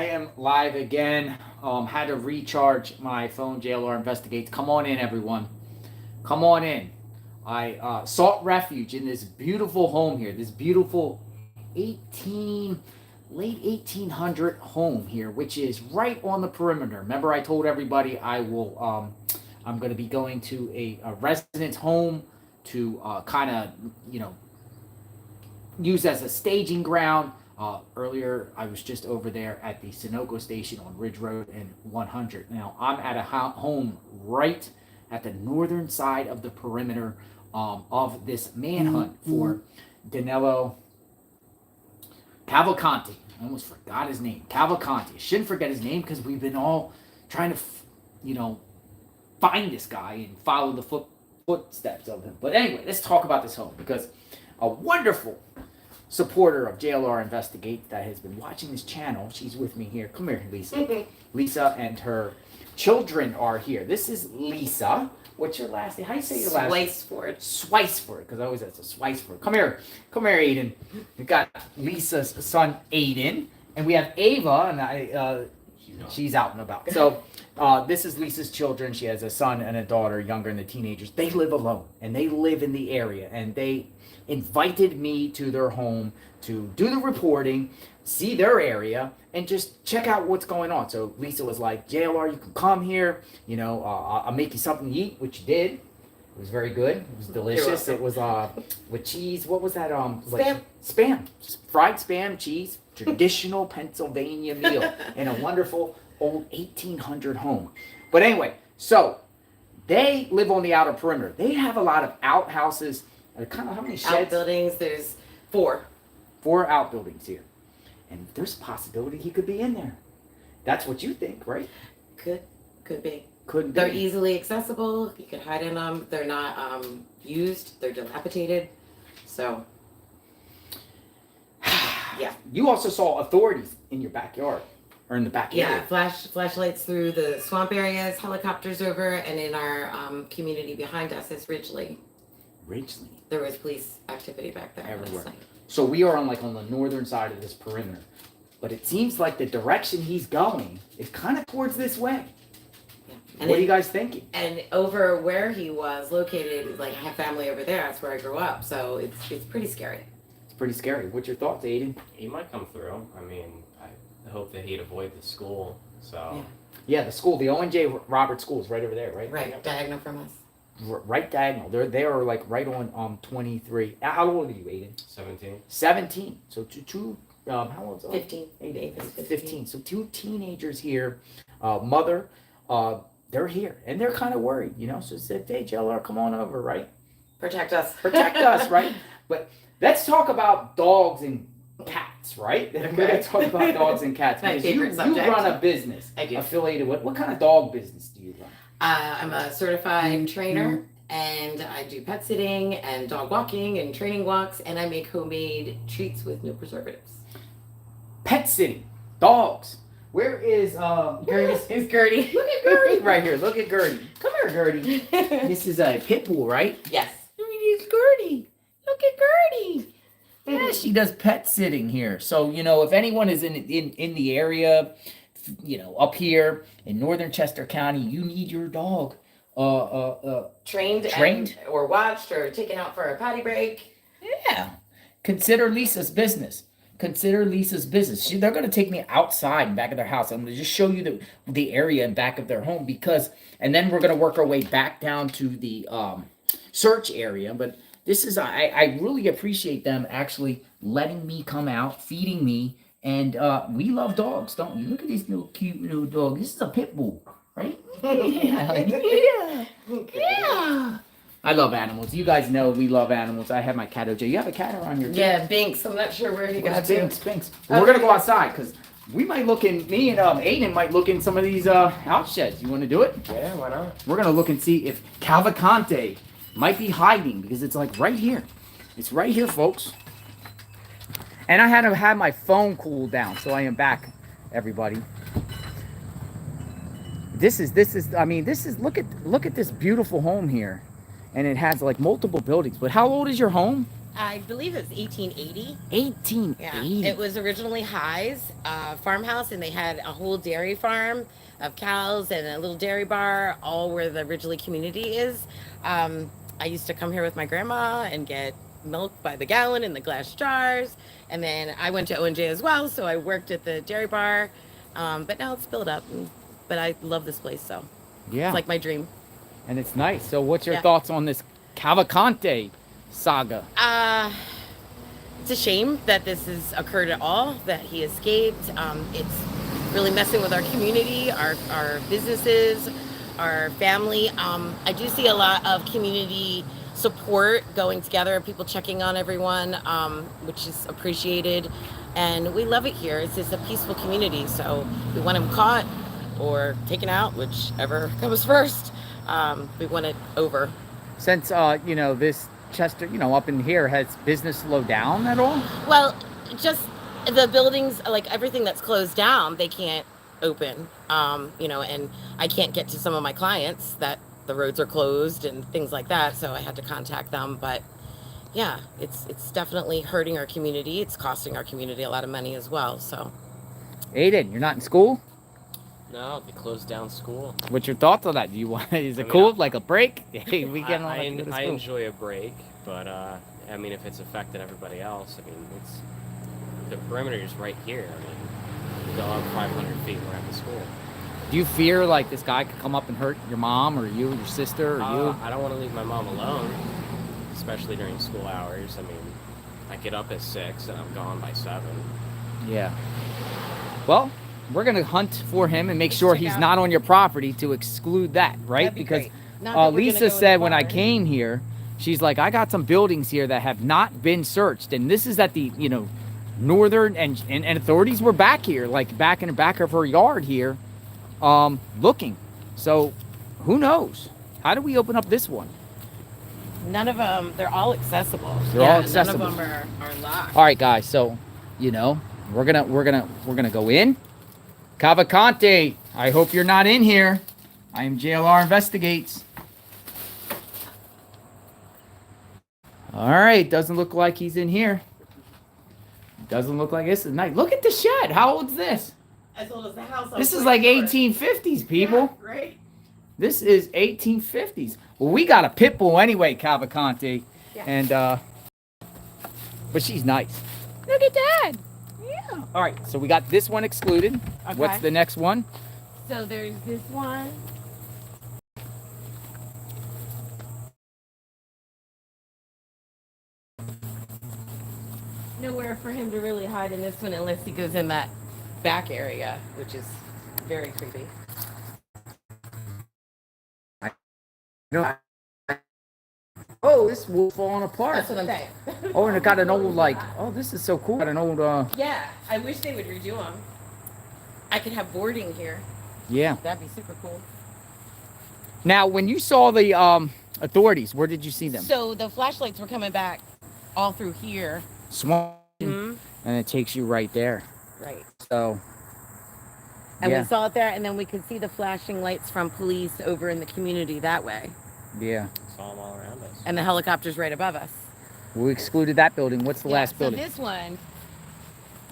am live again. Had to recharge my phone. JLR Investigates. Come on in, everyone. Come on in. I sought refuge in this beautiful home here. This beautiful 18, late 1800 home here, which is right on the perimeter. Remember, I told everybody I'm going to be going to a residence home to kind of, use as a staging ground. Earlier, I was just over there at the Sunoco station on Ridge Road and 100. Now, I'm at a home right at the northern side of the perimeter of this manhunt for Danelo Cavalcante. I almost forgot his name. Cavalcante. Shouldn't forget his name because we've been all trying to, find this guy and follow the footsteps of him. But anyway, let's talk about this home because a wonderful supporter of JLR Investigate that has been watching this channel. She's with me here. Come here, Lisa. Lisa and her children are here. This is Lisa. What's your last name? How do you say your last name? Swiceford. Swiceford, because I always say it's a Swiceford. Come here, Aiden. We got Lisa's son, Aiden, and we have Ava, and she's out and about. So this is Lisa's children. She has a son and a daughter, younger than the teenagers. They live alone, and they live in the area, and they invited me to their home to do the reporting, see their area, and just check out what's going on. So Lisa was like, JLR, you can come here. I'll make you something to eat, which you did. It was very good. It was delicious. It was with cheese. What was that? Spam. Spam. Fried spam, cheese. Traditional Pennsylvania meal in a wonderful old 1800 home. But anyway, so they live on the outer perimeter. They have a lot of outhouses. Kind of how many sheds? Outbuildings, there's 4. 4 outbuildings here. And there's a possibility he could be in there. That's what you think, right? Could be. Could be. They're easily accessible. You can hide in them. They're not used. They're dilapidated. So, yeah. You also saw authorities in your backyard. Or in the backyard. Yeah, flashlights through the swamp areas, helicopters over, and in our community behind us is Ridgely. Ridgely. There was police activity back there. Everywhere. So we are on the northern side of this perimeter. But it seems like the direction he's going is kind of towards this way. Yeah. And what are you guys thinking? And over where he was located, I have family over there. That's where I grew up. So it's pretty scary. It's pretty scary. What's your thoughts, Aiden? He might come through. I mean, I hope that he'd avoid the school. So. Yeah, the school, the O&J Roberts School is right over there, right? Right, diagonal from us. Right diagonal. They are right on 23. How old are you, Aiden? 17. 17. So two how old is 15. Aiden? 15. So 2 teenagers here. Mother, they're here. And they're kind of worried, So said, hey, JLR, come on over, right? Protect us. Protect us, right? But let's talk about dogs and cats, right? We're going to talk about dogs and cats. My Because favorite you subject. run a business. I do. Affiliated with, what kind of dog business do you run? I'm a certified trainer, and I do pet sitting and dog walking and training walks, and I make homemade treats with no preservatives. Pet sitting, dogs. Where is Gertie? Who's Gertie? Look at Gertie right here. Look at Gertie. Come here, Gertie. This is a pit bull, right? Yes. It's Gertie. Look at Gertie. Yeah, she does pet sitting here. So if anyone is in the area, up here in northern Chester County, you need your dog trained or watched or taken out for a potty break. Yeah. Consider Lisa's business. They're going to take me outside in back of their house. I'm going to just show you the area in back of their home and then we're going to work our way back down to the search area. But this is, I really appreciate them actually letting me come out, feeding me. And we love dogs, don't we? Look at this little cute little dog. This is a pit bull, right? Yeah. I love animals. You guys know we love animals. I have my cat OJ. You have a cat around here too? Yeah, Binks. I'm not sure where he got to. Binks. Well, we're gonna go outside because we might look in. Me and Aiden might look in some of these house sheds. You want to do it? Yeah, why not? We're gonna look and see if Cavalcante might be hiding because it's right here. It's right here, folks. And I had to have my phone cool down, so I am back, everybody. This is look at this beautiful home here. And it has multiple buildings. But how old is your home? I believe it was 1880. 1880. Yeah, it was originally High's farmhouse, and they had a whole dairy farm of cows and a little dairy bar, all where the Ridgely community is. I used to come here with my grandma and get milk by the gallon in the glass jars, and then I went to O&J as well, so I worked at the dairy bar. But now it's built up, but I love this place, so Yeah. it's like my dream. And it's nice. So what's your Yeah. thoughts on this Cavalcante saga? It's a shame that this has occurred at all, that he escaped. It's really messing with our community, our businesses, our family. I do see a lot of community support going together, people checking on everyone, which is appreciated. And we love it here. It's just a peaceful community. So we want him caught or taken out, whichever comes first. We want it over. Since you know, this Chester, you know, up in here, has business slowed down at all? Well, just the buildings, like everything that's closed down, they can't open. You know, and I can't get to some of my clients that the roads are closed and things like that. So I had to contact them. But yeah, it's definitely hurting our community. It's costing our community a lot of money as well. So Aiden, you're not in school? No, they closed down school. What's your thoughts on that? Do you want? Is it I mean, cool? Like a break? Hey, we get I on. I enjoy a break, but I mean, if it's affecting everybody else, I mean, it's the perimeter is right here. I mean, you go up 500 feet around the school. Do you fear like this guy could come up and hurt your mom or you, your sister, or you? I don't want to leave my mom alone, especially during school hours. I mean, I get up at 6 and I'm gone by 7. Yeah. Well, we're gonna hunt for him and make Let's sure check he's out- not on your property to exclude that, right? That'd be Because great. Not that we're gonna Lisa go in said the when I barn. came here, she's like, I got some buildings here that have not been searched, and this is at the, you know, northern and authorities were back here, like back in the back of her yard here, looking. So, who knows? How do we open up this one? none of them, they're all accessible. They're all accessible. None of them are locked. All right, guys. So, you know, we're gonna go in. Cavalcante, I hope you're not in here. I am JLR Investigates. All right, doesn't look like he's in here. Doesn't look like this is nice. Look at the shed. How old is this? As old as the house. This is like 1850s, people. Yeah, right? This is 1850s. Well, we got a pit bull anyway, Cavalcante. Yeah. And but she's nice. Look at that. Yeah. All right, so we got this one excluded. Okay. What's the next one? So there's this one. Nowhere for him to really hide in this one unless he goes in that back area, which is very creepy. Oh, this wolf falling apart. That's what I'm saying. Oh, and it got an old like. Oh, this is so cool. Got an old Yeah, I wish they would redo them. I could have boarding here. Yeah. That'd be super cool. Now, when you saw the authorities, where did you see them? So the flashlights were coming back all through here. Swan, Mm-hmm. and it takes you right there. Right. So. And Yeah. we saw it there, and then we could see the flashing lights from police over in the community that way. Yeah. Saw them all around us. And the helicopter's right above us. We excluded that building. What's the last building? So this one,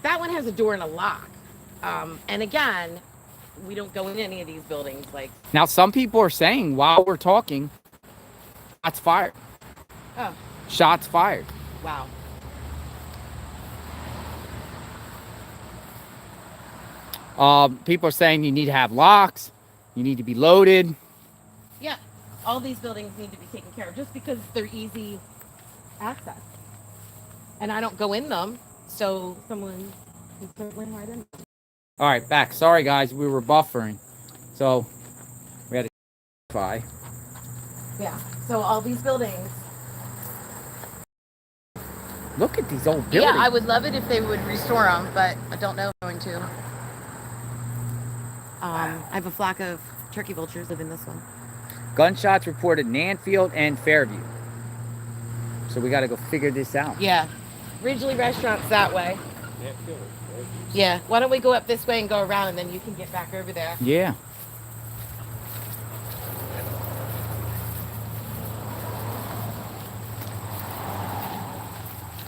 that one has a door and a lock. And again, we don't go in any of these buildings. Like, Now, some people are saying while we're talking, shots fired. oh, Shots fired. wow. People are saying you need to have locks. You need to be loaded. Yeah, all these buildings need to be taken care of just because they're easy access. And I don't go in them, so someone can certainly hide in them. All right, back. Sorry, guys. We were buffering. So, we had to clarify. Yeah, so all these buildings. Look at these old buildings. Yeah, I would love it if they would restore them, but I don't know if they're going to. I have a flock of turkey vultures live in this one. Gunshots reported in Anfield and Fairview. So we got to go figure this out. Yeah, Ridgely Restaurant's that way. Yeah, feel it. Yeah, why don't we go up this way and go around, and then you can get back over there. Yeah.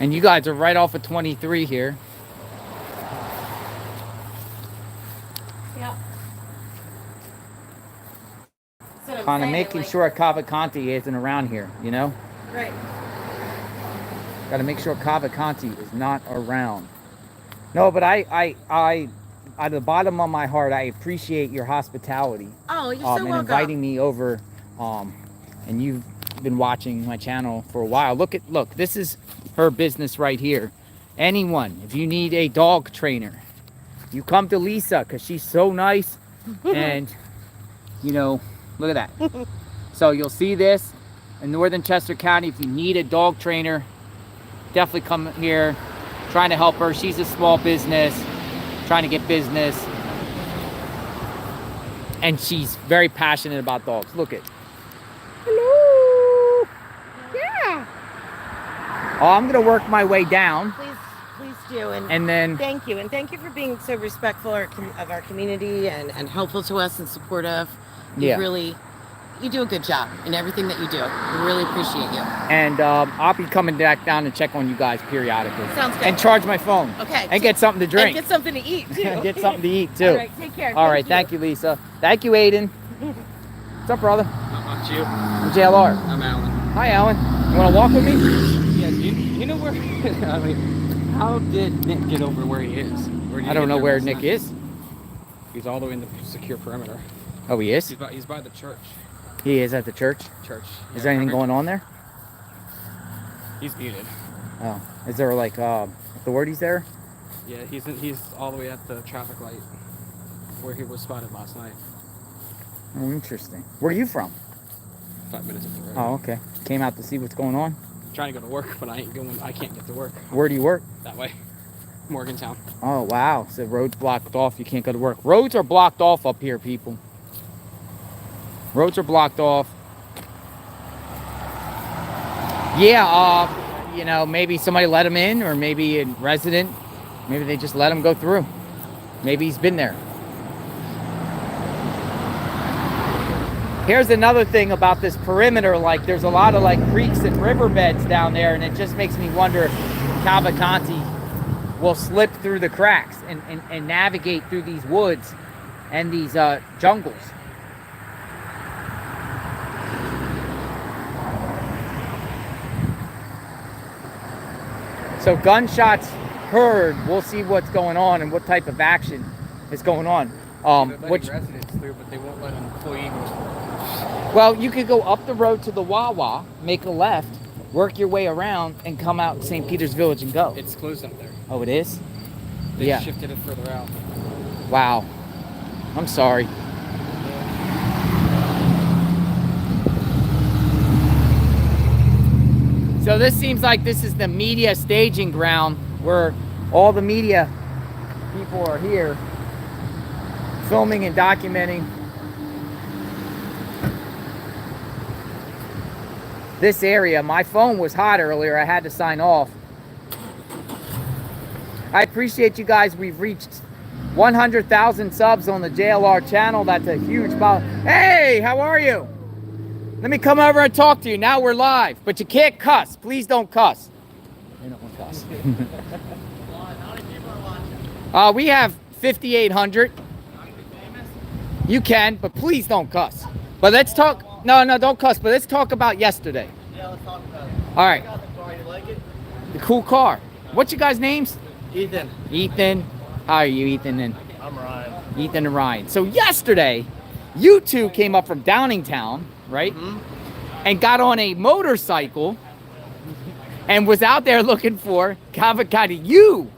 And you guys are right off of 23 here. Yeah. Kind of making sure Cavalcante isn't around here, you know? Right. Got to make sure Cavalcante is not around. No, but I out of the bottom of my heart, I appreciate your hospitality. Oh, you're so and welcome. inviting me over. And you've been watching my channel for a while. Look, this is her business right here. Anyone, if you need a dog trainer, you come to Lisa because she's so nice. And, you know, look at that. So you'll see this in Northern Chester County. If you need a dog trainer, definitely come here. Trying to help her. She's a small business, trying to get business. And she's very passionate about dogs. Look at. Hello. Yeah. Oh, I'm gonna work my way down. Please do. And then thank you. And thank you for being so respectful of our community and helpful to us and supportive. You do a good job in everything that you do. We really appreciate you. And I'll be coming back down to check on you guys periodically. Sounds good. And charge my phone. Okay. And get something to drink. And get something to eat too. Get something to eat too. All right, take care. All right, thank you, Lisa. Thank you, Aiden. What's up, brother? How about you? I'm JLR. I'm Alan. Hi, Alan. You want to walk with me? Yeah, you know where? I mean, how did Nick get over where he is? I don't know where Nick is. He's all the way in the secure perimeter. Oh, he is? He's by the church. He is at the church? Is there anything going on there? He's muted. Oh. Is there, like, authorities there? Yeah, he's all the way at the traffic light where he was spotted last night. Oh, interesting. Where are you from? 5 minutes up the road. Oh, okay. Came out to see what's going on? Trying to go to work, but I can't get to work. Where do you work? That way. Morgantown. Oh, wow. So road's blocked off. You can't go to work. Roads are blocked off up here, people. Roads are blocked off. Yeah, you know, maybe somebody let him in, or maybe a resident. Maybe they just let him go through. Maybe he's been there. Here's another thing about this perimeter. Like, there's a lot of, like, creeks and riverbeds down there, and it just makes me wonder if Cavalcante will slip through the cracks and navigate through these woods and these jungles. So gunshots heard. We'll see what's going on and what type of action is going on. Which residents through, but they won't let an employee go. Well, you could go up the road to the Wawa, make a left, work your way around, and come out St. Peter's Village and go. It's closed up there. Oh, it is? They shifted it further out. Wow. I'm sorry. So this seems like this is the media staging ground where all the media people are here filming and documenting this area. My phone was hot earlier. I had to sign off. I appreciate you guys. We've reached 100,000 subs on the JLR channel. That's a huge Hey, how are you? Let me come over and talk to you. Now we're live, but you can't cuss. Please don't cuss. They don't want to cuss. How many people are watching? We have 5,800. You can, but please don't cuss. But let's talk. No, don't cuss. But let's talk about yesterday. Yeah, let's talk about it. All right. I got the car. You like it? The cool car. What's your guys' names? Ethan. Ethan. How are you, Ethan? And I'm Ryan. Ethan and Ryan. So yesterday, you two came up from Downingtown, right? Mm-hmm. And got on a motorcycle and was out there looking for Cavalcante.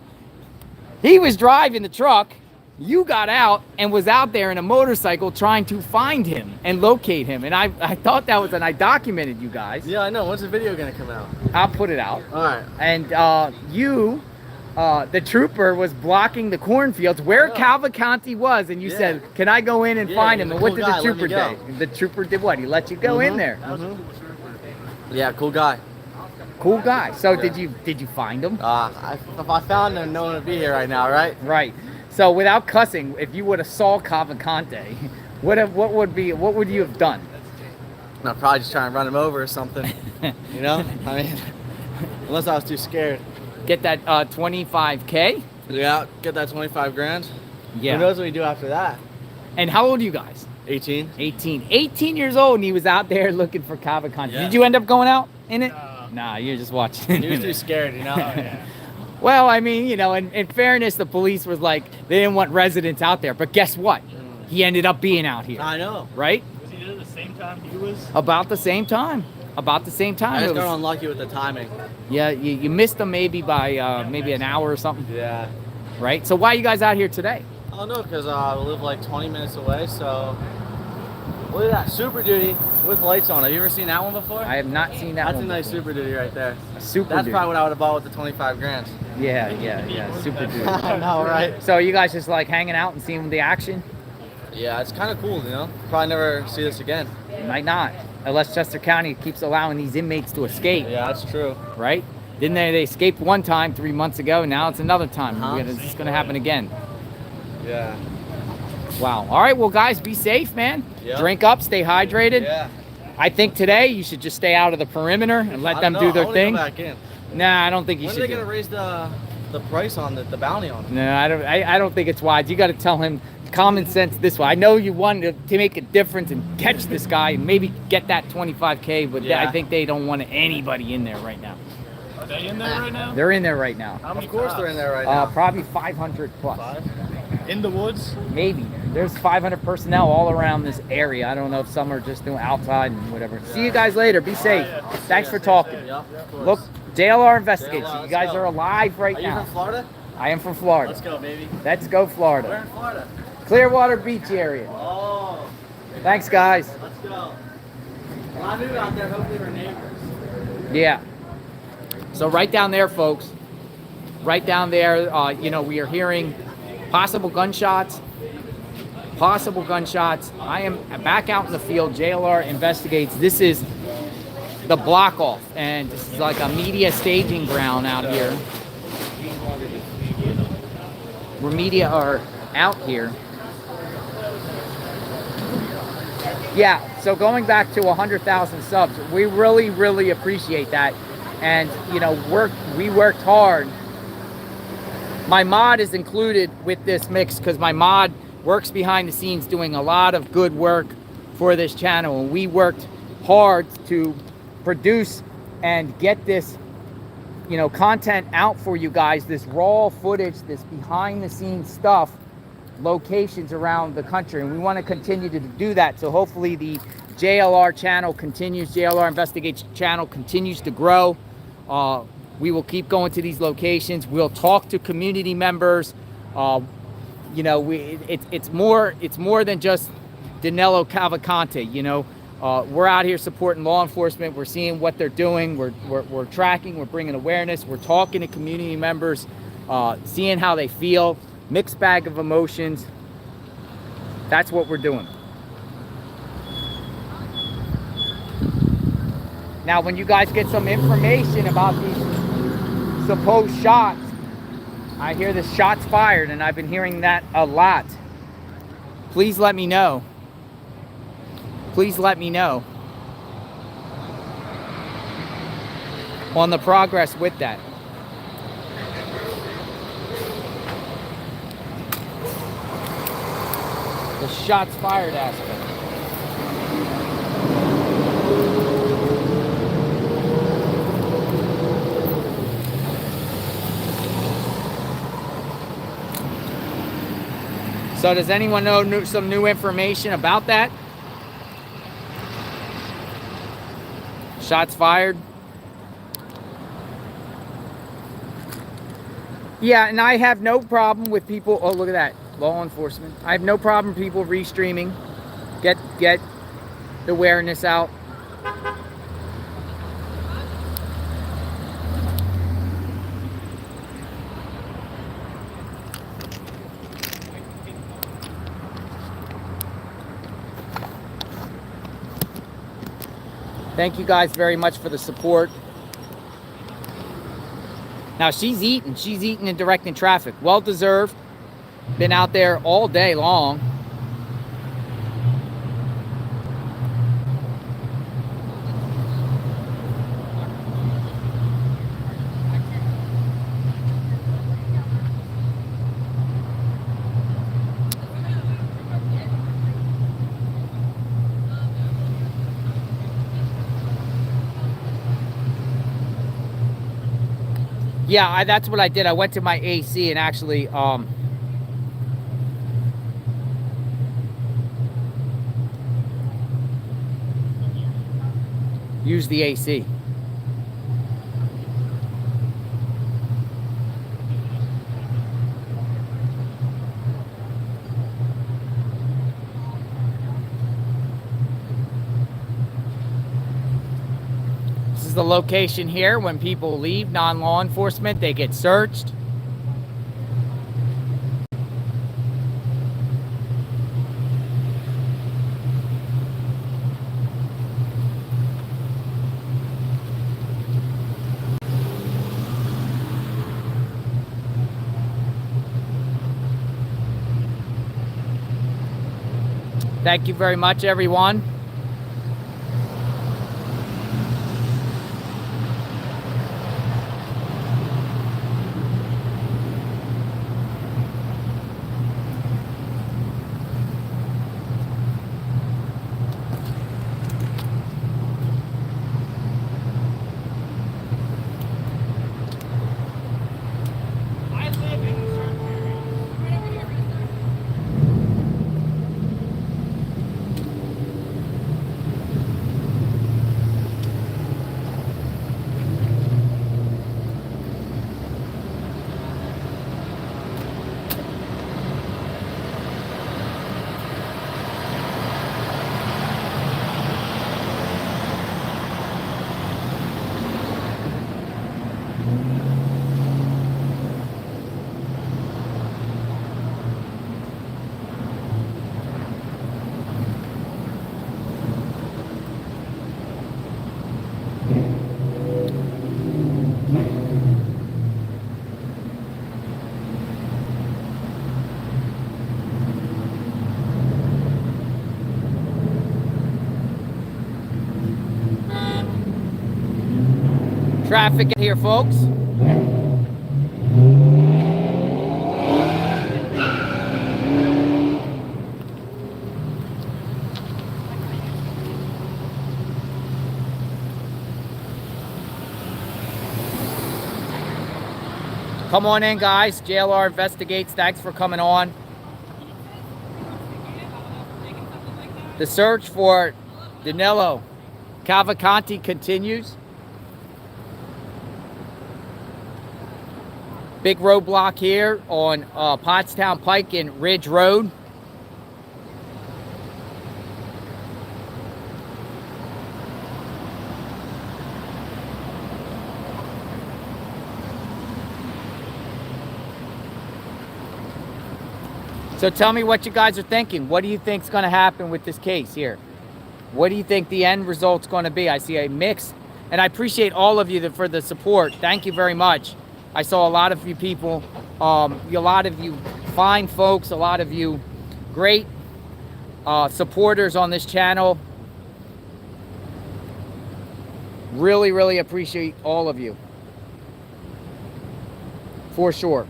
He was driving the truck. You got out and was out there in a motorcycle trying to find him and locate him. And I thought that was, and I documented you guys. Yeah, I know. When's the video gonna come out? I'll put it out. All right. And the trooper was blocking the cornfields where Cavalcante was, and you said, "Can I go in and find him?" And what did the trooper do? The trooper did what? He let you go in there. Yeah, cool guy. Cool guy. So did you find him? If I found him, no one would be here right now, right? Right. So without cussing, if you would have saw Cavalcante, what would you have done? No, probably just try and run him over or something. You know? I mean, Unless I was too scared. Get that 25K. Yeah, get that 25 grand. Yeah. Who knows what we do after that? And how old are you guys? 18. 18 years old, and he was out there looking for Cavalcante. Yeah. Did you end up going out in it? Nah, you're just watching. He was too scared, you know? Well, I mean, you know, in fairness, the police was like, they didn't want residents out there. But guess what? He ended up being out here. I know. Right? Was he there at the same time he was? About the same time. About the same time. I just It was- got unlucky with the timing. yeah, you missed them maybe by maybe an hour or something. Yeah. Right? So why are you guys out here today? Oh no, because we live like 20 minutes away, so look at that Super Duty with lights on. Have you ever seen that one before? I have not seen that That's one a nice before. Super Duty right there. A Super That's Duty. probably what I would have bought with the 25 grand. Yeah, Super Duty. I know, right? So you guys just like hanging out and seeing the action? Yeah, it's kind of cool, you know? Probably never see this again. Might not, unless Chester County keeps allowing these inmates to escape, Yeah, that's true. right? Didn't they escaped one time 3 months ago, now it's another time. Uh-huh. It's going to happen again. Yeah. Wow. All right, well, guys, be safe, man. Yep. Drink up, stay hydrated. Yeah. I think today you should just stay out of the perimeter and let I them don't do know. their I wanna thing. Go back in. Nah, I don't think you When are should. they gonna raise the price on the bounty on it? No, I don't think it's wise. You got to tell him common sense this way. I know you want to make a difference and catch this guy and maybe get that 25K, but Yeah. I think they don't want anybody in there right now. Are they in there right now? They're in there right now. How many Of course they're in there right Uh, now. probably 500 plus. In the woods? Maybe. There's 500 personnel all around this area. I don't know if some are just doing outside and whatever. See you guys later. Be safe. Thanks for talking. Yep, of course. Look, JLR investigates. JLR, You let's guys go. are alive right Are you now. from Florida? I am from Florida. Let's go, baby. Let's go, Where Florida. in Florida? Clearwater Beach area. Oh, Thanks, guys. let's go. Well, I moved out there. Hopefully we're neighbors. Yeah. So right down there, folks. Right down there, you know, we are hearing possible gunshots. Possible gunshots. I am back out in the field. JLR investigates. This is the block off, and this is like a media staging ground out here. Where media are out here. Yeah, so going back to 100,000 subs, we really, really appreciate that. And, you know, we worked hard. My mod is included with this mix because my mod works behind the scenes doing a lot of good work for this channel. And we worked hard to produce and get this, you know, content out for you guys, this raw footage, this behind the scenes stuff, locations around the country, and we want to continue to do that. So hopefully the JLR channel continues, JLR Investigates channel continues to grow. We will keep going to these locations. We'll talk to community members. You know, it's more than just Danelo Cavalcante. You know, we're out here supporting law enforcement. We're seeing what they're doing. We're tracking. We're bringing awareness. We're talking to community members, seeing how they feel. Mixed bag of emotions. That's what we're doing. Now, when you guys get some information about these supposed shots, I hear the shots fired, and I've been hearing that a lot. Please let me know. Please let me know on the progress with that. The shots fired aspect. So does anyone know some new information about that? Shots fired. Yeah, and I have no problem with people. Oh, look at that. Law enforcement. I have no problem with people restreaming. Get the awareness out. Thank you guys very much for the support. Now she's eating and directing traffic. Well deserved. Been out there all day long. Yeah, that's what I did. I went to my AC and actually used the AC. This is the location here. When people leave, non-law enforcement, they get searched. Thank you very much, everyone. I live in a certain area. Right over here, mister. Traffic here, folks. Come on in, guys. JLR Investigates. Thanks for coming on. The search for Danelo Cavalcante continues. Big roadblock here on Pottstown Pike and Ridge Road. So tell me what you guys are thinking. What do you think is going to happen with this case here? What do you think the end result's going to be? I see a mix, and I appreciate all of you for the support. Thank you very much. I saw a lot of you people, a lot of you fine folks, a lot of you great supporters on this channel. Really, really appreciate all of you. For sure.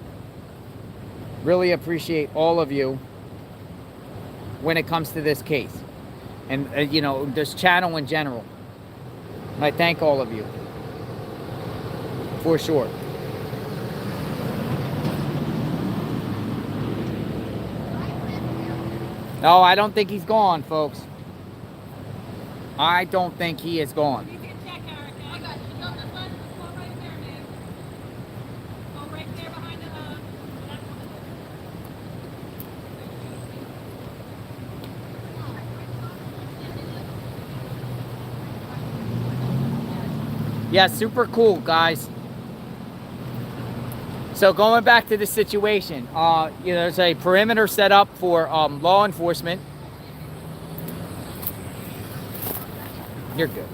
Really appreciate all of you when it comes to this case. And, you know, this channel in general. And I thank all of you. For sure. No, I don't think he's gone, folks. I don't think he is gone. You can check, Erica. I got you. No, this one. Go right there, man. Go right there behind the that one. Yeah, super cool, guys. So going back to the situation, you know, there's a perimeter set up for law enforcement. You're good.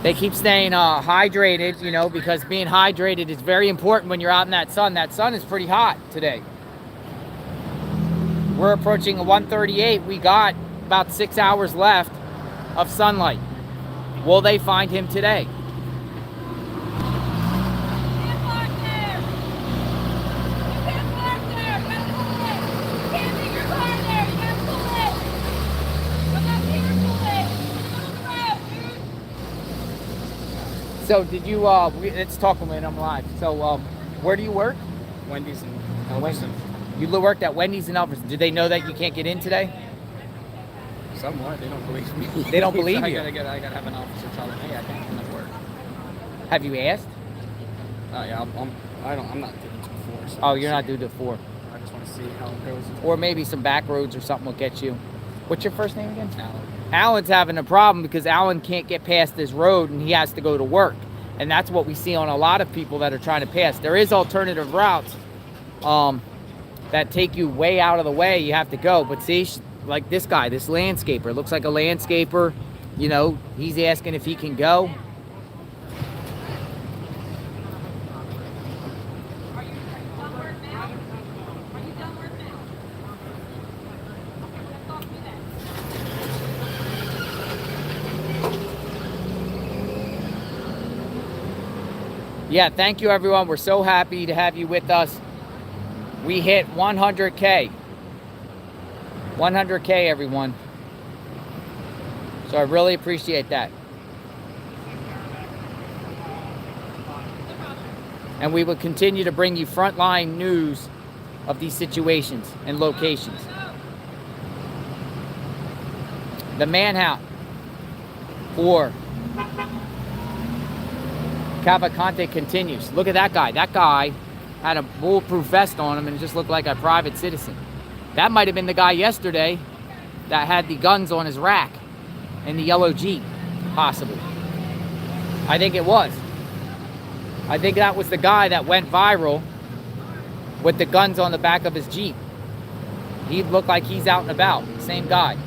They keep staying hydrated, you know, because being hydrated is very important when you're out in that sun. That sun is pretty hot today. We're approaching a 138. We got about 6 hours left of sunlight. Will they find him today? So did you? Let's talk a minute. I'm live. So where do you work? Wendy's and Elverson. You worked at Wendy's in Elverson. Did they know that you can't get in today? Somewhat, they don't believe me. They don't believe So you. I gotta have an officer tell them, hey, I can't come to work. Have you asked? Yeah, I'm not doing it before. So Oh, you're not due to 4. I just want to see how it goes. Or maybe some back roads or something will get you. What's your first name again? Alan. Alan's having a problem because Alan can't get past this road and he has to go to work. And that's what we see on a lot of people that are trying to pass. There is alternative routes that take you way out of the way. You have to go. But see, like this guy, this landscaper, looks like a landscaper. You know, he's asking if he can go. Are you done work now? Are you done work now? Let's talk through that. Yeah, thank you everyone. We're so happy to have you with us. We hit 100K. 100K, everyone. So I really appreciate that. And we will continue to bring you frontline news of these situations and locations. The manhunt for Cavalcante continues. Look at that guy. That guy had a bulletproof vest on him and just looked like a private citizen. That might have been the guy yesterday that had the guns on his rack in the yellow Jeep, possibly. I think it was. I think that was the guy that went viral with the guns on the back of his Jeep. He looked like he's out and about. Same guy.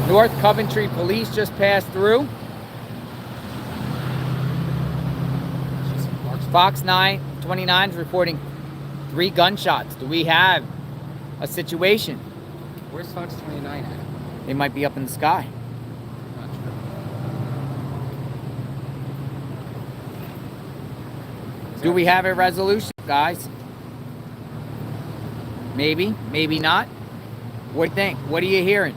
North Coventry police just passed through. Fox 29 is reporting 3 gunshots. Do we have a situation? Where's Fox 29 at? They might be up in the sky. Not sure. Do we have a resolution, guys? Maybe, maybe not. What do you think? What are you hearing?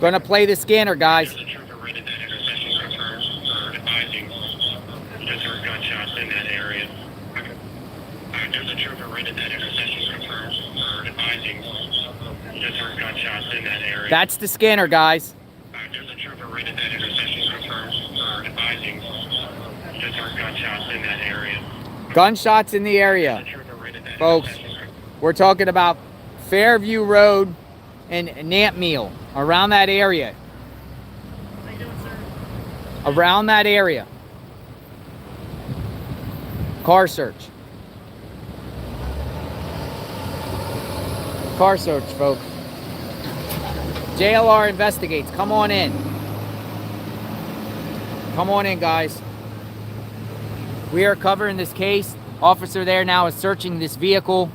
Gonna play the scanner, guys. There's a trooper right at that intersection confirmed or advising. Just heard gunshots in that area. There's a trooper right at that intersection confirmed or advising. Just heard gunshots in that area. That's the scanner, guys. There's a trooper right at that intersection confirmed or advising. Just heard gunshots in that area. Gunshots in the area. There's a trooper right at that Folks, intersection. we're talking about Fairview Road and Nampmeal, around that area. Around that area. Car search. Car search, folks. JLR investigates. Come on in. Come on in, guys. We are covering this case. Officer there now is searching this vehicle.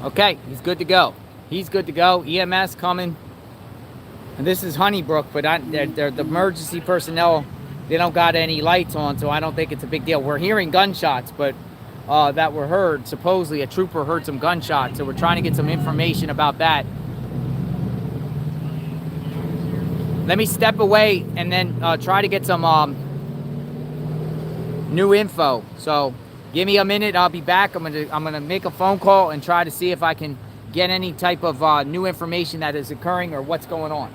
Okay, he's good to go. He's good to go. EMS coming. And this is Honeybrook, but they're the emergency personnel, they don't got any lights on, so I don't think it's a big deal. We're hearing gunshots, but that were heard. Supposedly a trooper heard some gunshots, so we're trying to get some information about that. Let me step away and then try to get some new info. So give me a minute, I'll be back. I'm gonna make a phone call and try to see if I can get any type of new information that is occurring or what's going on.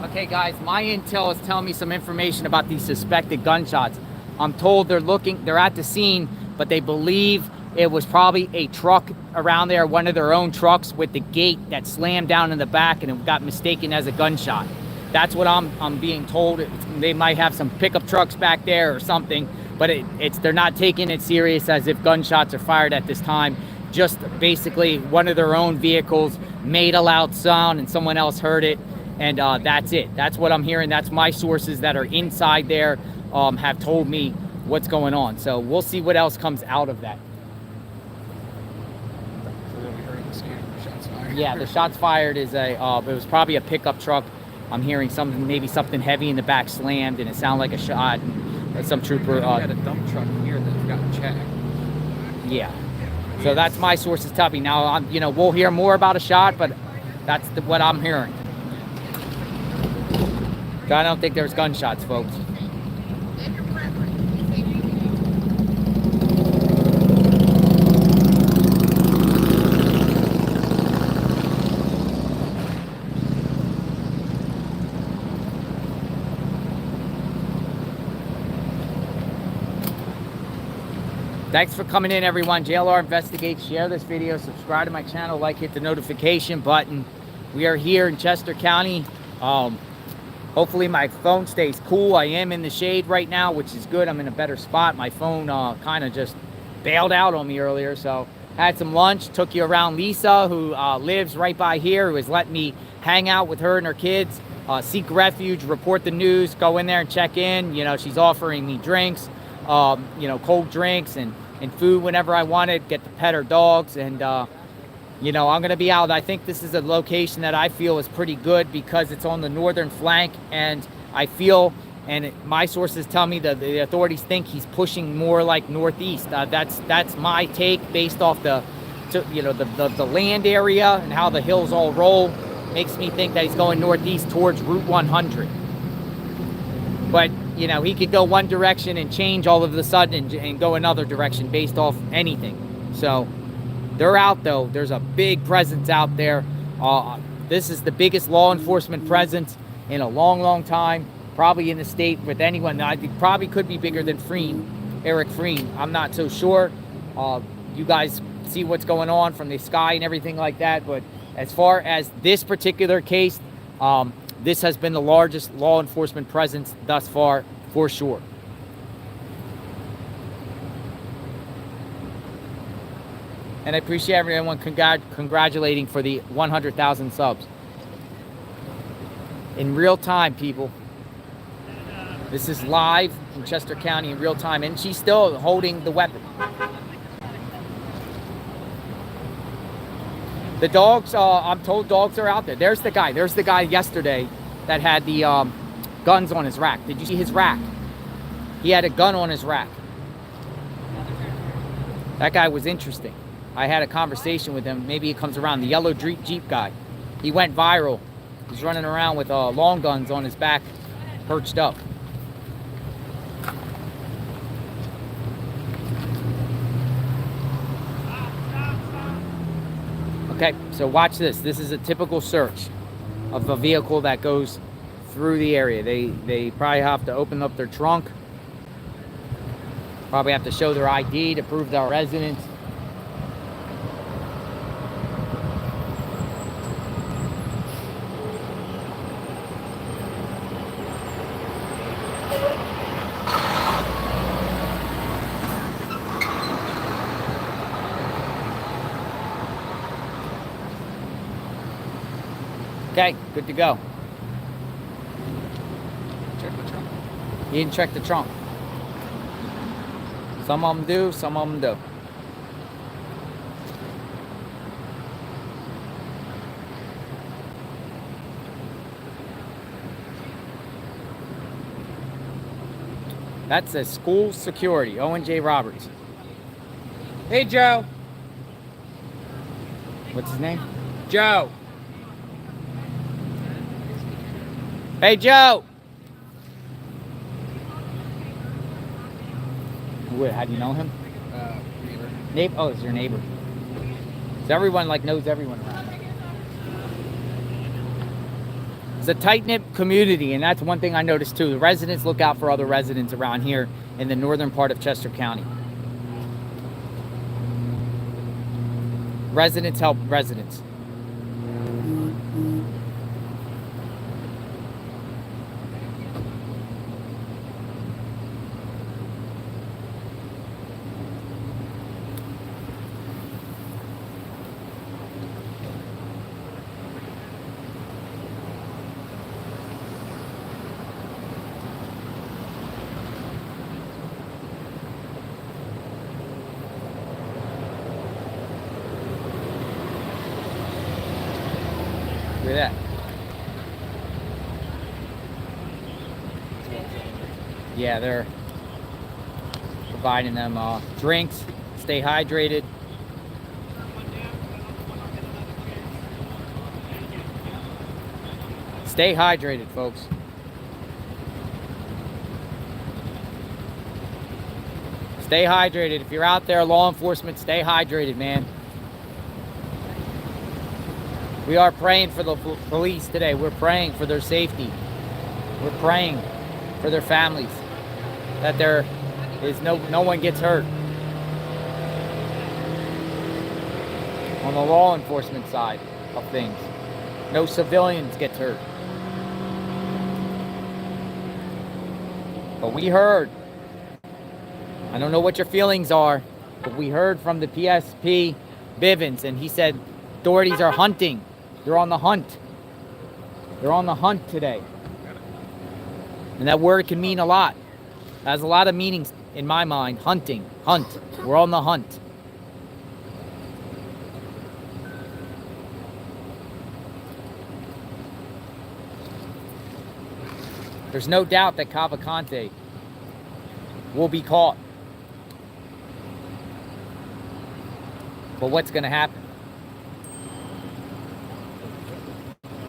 Okay, guys, my intel is telling me some information about these suspected gunshots. I'm told they're at the scene, but they believe it was probably a truck around there, one of their own trucks with the gate that slammed down in the back and it got mistaken as a gunshot. That's what I'm being told. They might have some pickup trucks back there or something, but they're not taking it serious as if gunshots are fired at this time. Just basically one of their own vehicles made a loud sound and someone else heard it. And that's it. That's what I'm hearing. That's my sources that are inside there have told me what's going on. So we'll see what else comes out of that. So we heard the shots fired. Yeah, the shots fired is it was probably a pickup truck. I'm hearing maybe something heavy in the back slammed, and it sounded like a shot. Some trooper. We had a dump truck here that got checked. Yeah. So that's my sources telling me. Now, we'll hear more about a shot, but that's what I'm hearing. So I don't think there's gunshots, folks. Thanks for coming in, everyone. JLR Investigates. Share this video. Subscribe to my channel. Hit the notification button. We are here in Chester County. Hopefully my phone stays cool. I am in the shade right now, which is good. I'm in a better spot. My phone kind of just bailed out on me earlier. So had some lunch. Took you around Lisa, who lives right by here, who has let me hang out with her and her kids. Seek refuge, report the news, go in there and check in. She's offering me drinks. Cold drinks and food whenever I wanted, get to pet her dogs, and I'm going to be out. I think this is a location that I feel is pretty good because it's on the northern flank, and I feel, and my sources tell me that the authorities think he's pushing more like northeast. That's my take based off the land area and how the hills all roll. Makes me think that he's going northeast towards Route 100. But he could go one direction and change all of a sudden and go another direction based off anything. So they're out, though. There's a big presence out there. This is the biggest law enforcement presence in a long, long time, probably in the state with anyone. It probably could be bigger than Eric Freen. I'm not so sure. You guys see what's going on from the sky and everything like that. But as far as this particular case, this has been the largest law enforcement presence thus far, for sure. And I appreciate everyone congratulating for the 100,000 subs. In real time, people. This is live in Chester County in real time, and she's still holding the weapon. The dogs, I'm told dogs are out there. There's the guy. There's the guy yesterday that had the guns on his rack. Did you see his rack? He had a gun on his rack. That guy was interesting. I had a conversation with him. Maybe he comes around. The yellow Jeep guy. He went viral. He's running around with long guns on his back, perched up. Okay, so watch this. This is a typical search of a vehicle that goes through the area. They probably have to open up their trunk. Probably have to show their ID to prove they're residents. Okay, good to go. Check the trunk. You didn't check the trunk. Some of them do, some of them do. That says school security, O&J Roberts. Hey, Joe. What's his name? Joe. Hey, Joe! Wait, how do you know him? Neighbor. Oh, it's your neighbor. So everyone knows everyone around here. a tight-knit community, and that's one thing I noticed too. The residents look out for other residents around here in the northern part of Chester County. Residents help residents. Look at that. Yeah, they're providing them drinks. Stay hydrated. Stay hydrated, folks. Stay hydrated. If you're out there, law enforcement, stay hydrated, man. We are praying for the police today. We're praying for their safety. We're praying for their families, that there is no one gets hurt. On the law enforcement side of things, no civilians get hurt. But we heard, I don't know what your feelings are, but we heard from the PSP Bivens, and he said authorities are hunting. They're on the hunt. They're on the hunt today. And that word can mean a lot. It has a lot of meanings in my mind. Hunting. Hunt. We're on the hunt. There's no doubt that Cavalcante will be caught. But what's going to happen?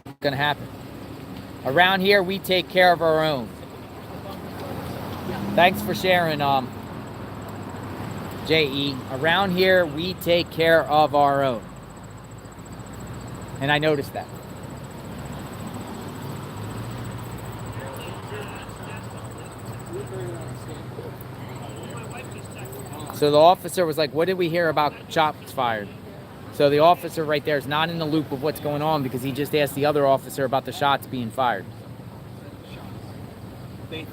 What's going to happen? Around here, we take care of our own. Thanks for sharing, J.E. Around here, we take care of our own. And I noticed that. So the officer was like, what did we hear about shots fired? So the officer right there is not in the loop of what's going on because he just asked the other officer about the shots being fired. They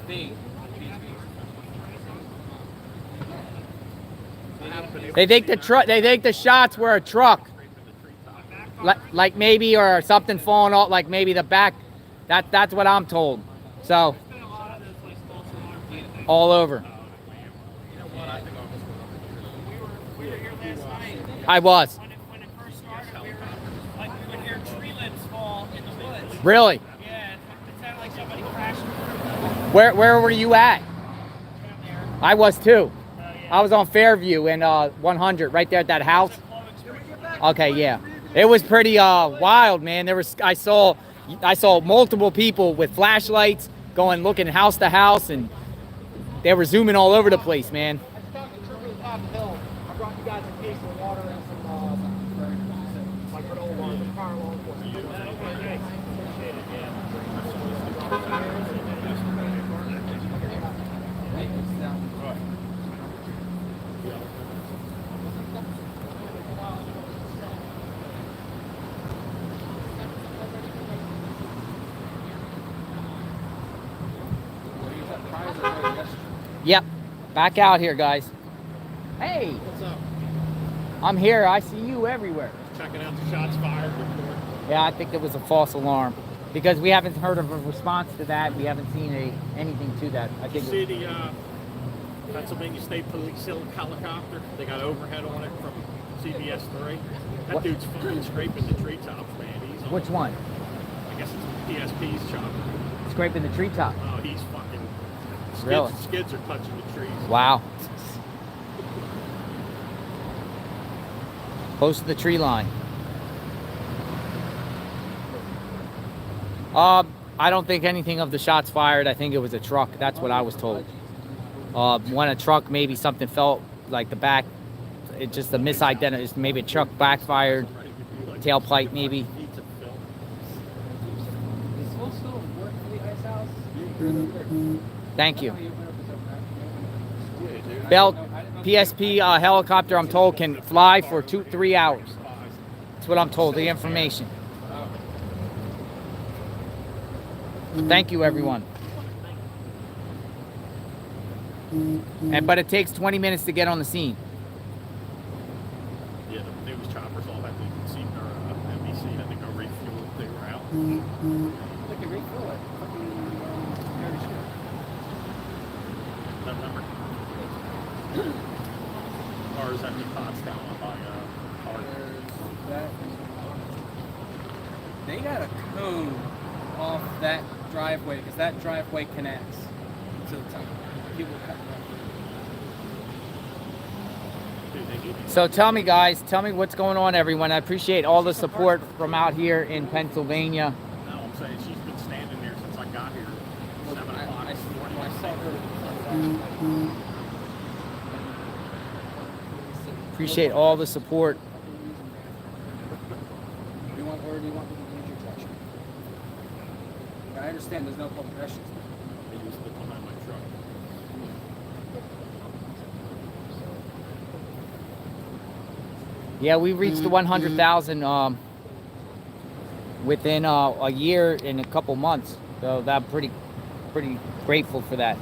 think the truck. They think the shots were a truck, like maybe or something falling off, like maybe the back. That's what I'm told. So all over. I was. When it first started, we would hear tree limbs fall in the woods. Really? Yeah, it sounded like somebody crashed. Where were you at? I was too. I was on Fairview in 100, right there at that house. Okay, yeah. It was pretty wild, man. I saw multiple people with flashlights going looking house to house, and they were zooming all over the place, man. I brought you guys a case of water and some like granola bar, car alarm for you. Yep. Back out here, guys. Hey. What's up? I'm here. I see you everywhere. Checking out the shots fired report. Yeah, I think it was a false alarm because we haven't heard of a response to that. We haven't seen anything to that. I think. See the Pennsylvania State Police helicopter? They got overhead on it from CBS 3. That What? dude's fucking scraping the treetops, man. He's on, Which one? I guess it's PSP's chopper. Scraping the treetop. Oh, he's fucking. Really? Skids are touching the trees. Wow. Close to the tree line. I don't think anything of the shots fired. I think it was a truck. That's what I was told. When a truck, maybe something felt like the back. It just a misidentification. Maybe a truck backfired. Tailpipe, maybe. Thank you. Bell PSP helicopter, I'm told, can fly for 2-3 hours. That's what I'm told, the information. Thank you, everyone. But it takes 20 minutes to get on the scene. Yeah, the news choppers all had to see or NBC had to go refuel if they were out. They can refill it. November. Or is that the Pottstown by Hard? They got a cone off that driveway because that driveway connects to the top. People cut that. So tell me, guys, tell me what's going on, everyone. I appreciate all the support from out here in Pennsylvania. No, I'm saying she's been standing there since I got here. 7 o'clock I this morning. saw her. Appreciate all the support. Do you want, or do you want me to use your trash? I understand there's no public restrooms. They used to come out my truck. Yeah, we reached the 100,000 within a year and a couple months. So I'm pretty grateful for that.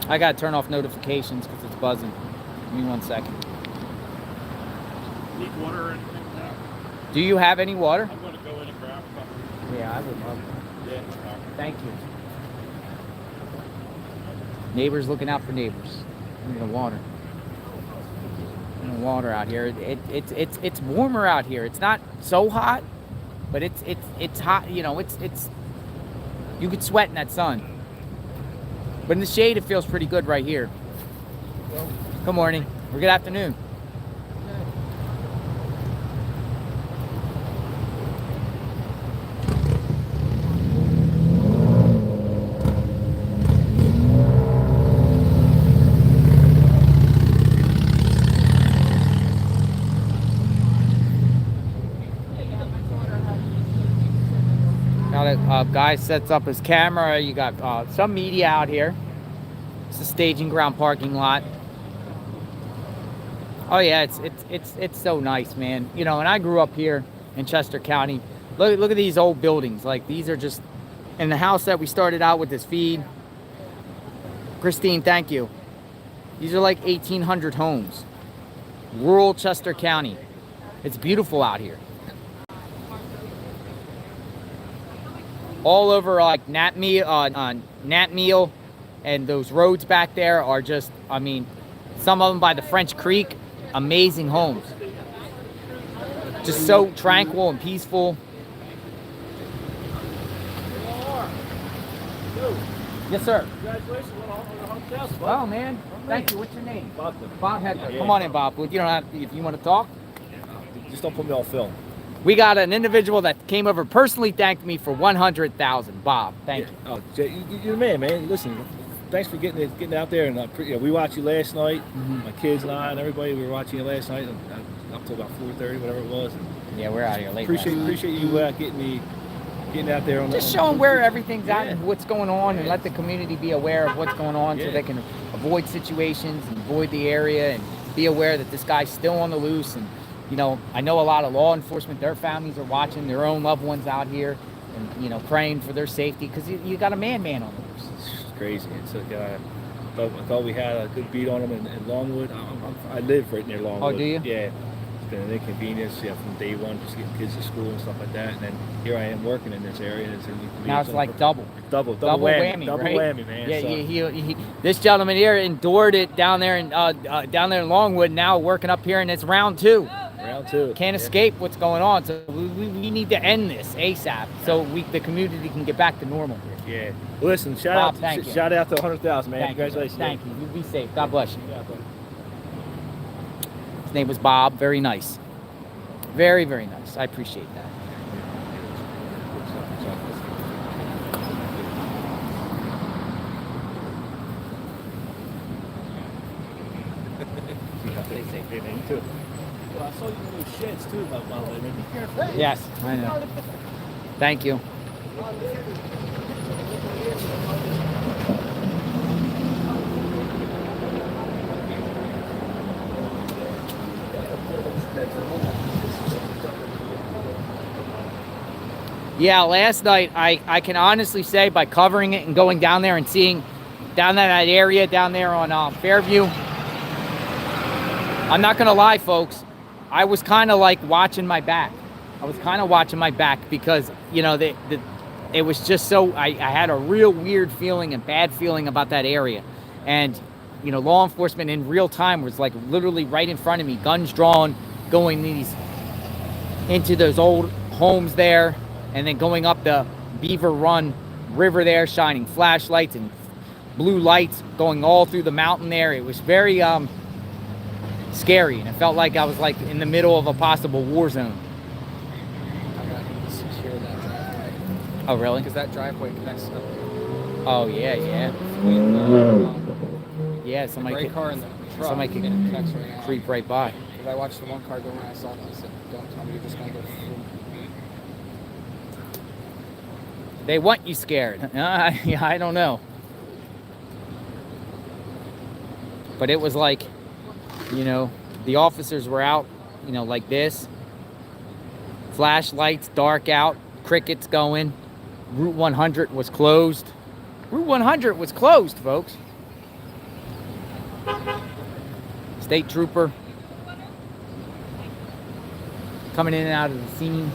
I gotta turn off notifications because it's buzzing. Give me 1 second. Need water or anything? No. Do you have any water? I'm going to go in and grab a couple. Yeah, I would love Yeah. Thank you. Neighbors looking out for neighbors. We need water. We need water out here. It's warmer out here. It's not so hot, but it's hot. You know, it's you could sweat in that sun. But in the shade, it feels pretty good right here. Good morning or good afternoon. Now that guy sets up his camera, you got some media out here. It's a staging ground parking lot. Oh yeah, it's so nice, man. You know, and I grew up here in Chester County. Look at these old buildings. Like these are just, and the house that we started out with this feed. Christine, thank you. These are like 1,800 homes. Rural Chester County. It's beautiful out here. All over like Nat Meal, and those roads back there are just, I mean, some of them by the French Creek, amazing homes. Just so tranquil and peaceful. Yes, sir. Congratulations on the hotel spot. Well, man, thank you. What's your name? Bob. Bob Hector. Yeah. Come on in, Bob. You don't have, if you want to talk. Just don't put me on film. We got an individual that came over, personally thanked me for 100,000. Bob, thank you. Oh, Jay, you're the man, man. Listen, thanks for getting out there, and we watched you last night. My kids and I and everybody, we were watching you last night up to about 4:30, whatever it was. And Yeah, we're out here late. appreciate you getting out there on Just the, showing where everything's at Yeah. and what's going on, and let the community be aware of what's going on, so Yeah. they can avoid situations and avoid the area, and be aware that this guy's still on the loose. And you know, I know a lot of law enforcement, their families are watching their own loved ones out here, and you know, praying for their safety, because you got a man on the loose. It's crazy. It's like, I thought we had a good beat on them in Longwood. I live right near Longwood. Oh, do you? Yeah. It's been an inconvenience, from day one, just getting kids to school and stuff like that. And then here I am working in this area. And Now it's like double whammy, double right? whammy, man. Yeah, So, this gentleman here endured it down there in Longwood. Now working up here, and it's round 2. round 2. Can't escape what's going on. So we need to end this ASAP, so the community can get back to normal. Yeah. Well, listen, Bob, shout thank you. out to 100,000, man. Thank you. Congratulations. Thank you. You be safe. God bless you. Yeah, buddy. His name was Bob. Very nice. Very, very nice. I appreciate that. Stay safe. Hey, man, you too. I saw you in those sheds too, by the way, man. Be careful. Yes, I know. Thank you. Yeah, last night I can honestly say by covering it and going down there and seeing down that area down there on Fairview, I'm not gonna lie, folks, I was kind of like watching my back. I was kind of watching my back because, you know, it was just so, I had a real weird feeling and bad feeling about that area. And, you know, law enforcement in real time was like literally right in front of me, guns drawn, going into those old homes there, and then going up the Beaver Run River there, shining flashlights and blue lights going all through the mountain there. It was very scary, and it felt like I was like in the middle of a possible war zone. I got to secure that driveway. Oh, really? Because that driveway connects to the Oh, yeah. Yeah, somebody gray could, car and the truck. somebody could and it connects right now. creep right by. Because I watched the one car go when I saw it. I said, don't tell me you're just going to go through. They want you scared. Yeah, I don't know. But it was like, you know, the officers were out, you know, like this. Flashlights, dark out, crickets going. Route 100 was closed. Route 100 was closed, folks. State trooper coming in and out of the scene.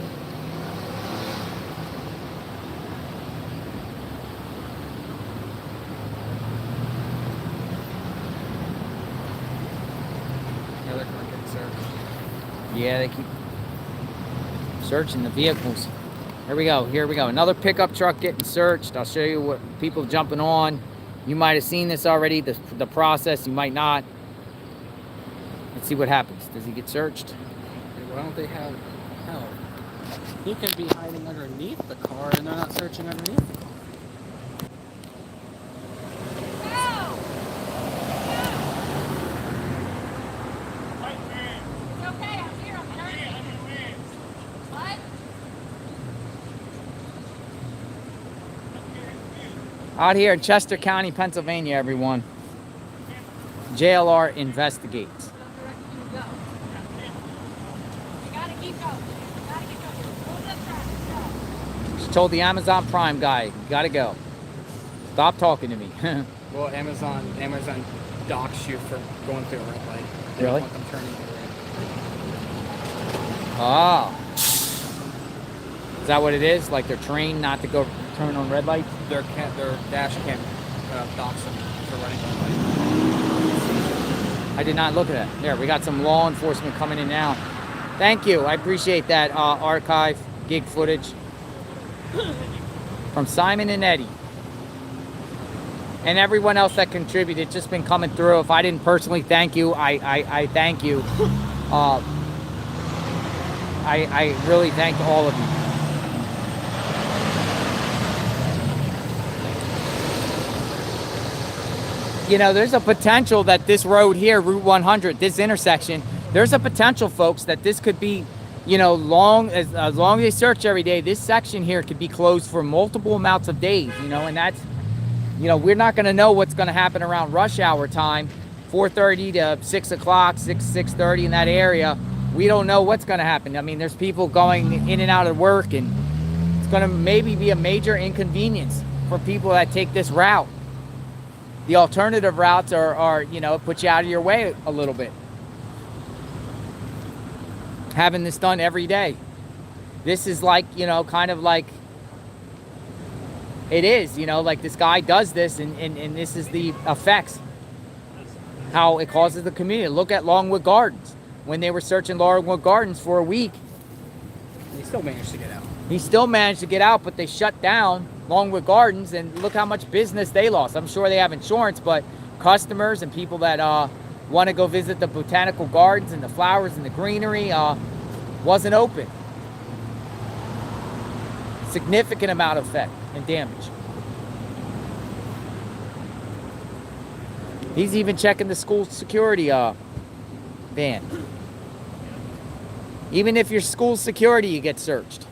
Yeah, they're going to get searched. Yeah, they keep searching the vehicles. Here we go. Another pickup truck getting searched. I'll show you what people jumping on. You might have seen this already, the process. You might not. Let's see what happens. Does he get searched? Why don't they have help? He could be hiding underneath the car and they're not searching underneath the car. It's okay, I'm here, I'm turning. What? Out here in Chester County, Pennsylvania, everyone. JLR investigates. You gotta keep going. Gotta keep going. Go to the track. Go. She told the Amazon Prime guy, gotta go. Stop talking to me. Well, Amazon docks you for going through a red light. They Really? don't want them turning you red. Oh. Is that what it is? Like they're trained not to go turn on red lights? Their dash cam docks them for running red light. I did not look at that. There, we got some law enforcement coming in now. Thank you. I appreciate that archive gig footage from Simon and Eddie. And everyone else that contributed, just been coming through. If I didn't personally thank you, I thank you. I really thank all of you. You know, there's a potential that this road here, Route 100, this intersection, there's a potential, folks, that this could be, you know, as long as they search every day, this section here could be closed for multiple amounts of days, you know, and that's, you know, we're not going to know what's going to happen around rush hour time, 4:30 to 6 o'clock, 6:30 in that area. We don't know what's going to happen. I mean, there's people going in and out of work, and it's going to maybe be a major inconvenience for people that take this route. The alternative routes are, you know, put you out of your way a little bit. Having this done every day. This is like, you know, kind of like, it is, you know, like this guy does this and this is the effects. How it causes the community. Look at Longwood Gardens. When they were searching Longwood Gardens for a week. He still managed to get out. He still managed to get out, but they shut down Longwood Gardens, and look how much business they lost. I'm sure they have insurance, but customers and people that want to go visit the botanical gardens and the flowers and the greenery wasn't open. Significant amount of effect and damage. He's even checking the school security van. Even if you're school security, you get searched.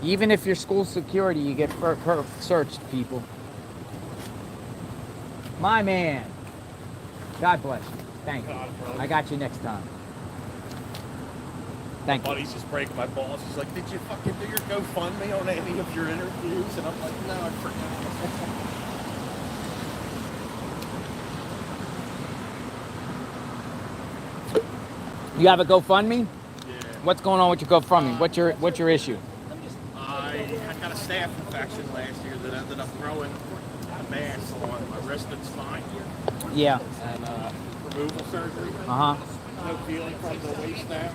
Even if you're school security, you get searched, people. My man. God bless you. Thank you. I got you next time. Thank you. Buddy's just breaking my balls. He's like, did you fucking do your GoFundMe on any of your interviews? And I'm like, no, I forgot. You have a GoFundMe? Yeah. What's going on with your GoFundMe? What's your issue? I got a staph infection last year that ended up growing a mass on my wrist and spine. Yeah. And removal surgery. Uh-huh. No feeling from the waist down.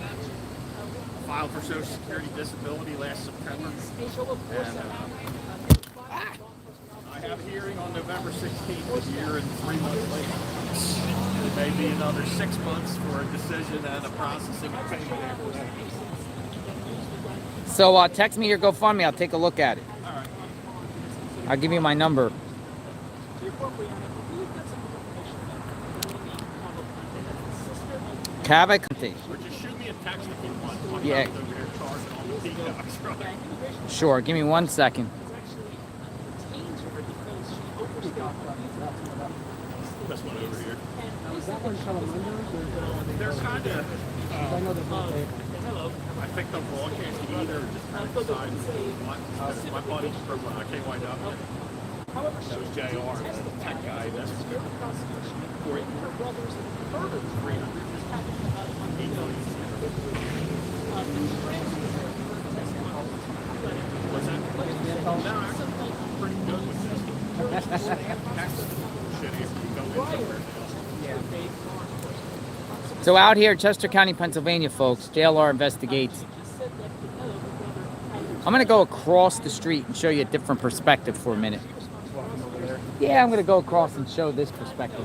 Filed for Social Security disability last September. And I have a hearing on November 16th, a year and 3 months later. It may be another 6 months for a decision and a processing of payment after that. So text me your GoFundMe. I'll take a look at it. All right. I'll give you my number. Cavalcante. Or just shoot me a text if you want. My Yeah. phone's over there charging on the peacocks, right? Sure. Give me 1 second. This one over here. They're kind of. I think they're broadcasting either or just trying to decide what. My buddy from KY up. That was JR, the tech guy. That's good. What's that? No, I'm pretty good with this. Shit, if you go into it. So out here, Chester County, Pennsylvania, folks, JLR investigates. I'm going to go across the street and show you a different perspective for a minute. Yeah, I'm going to go across and show this perspective.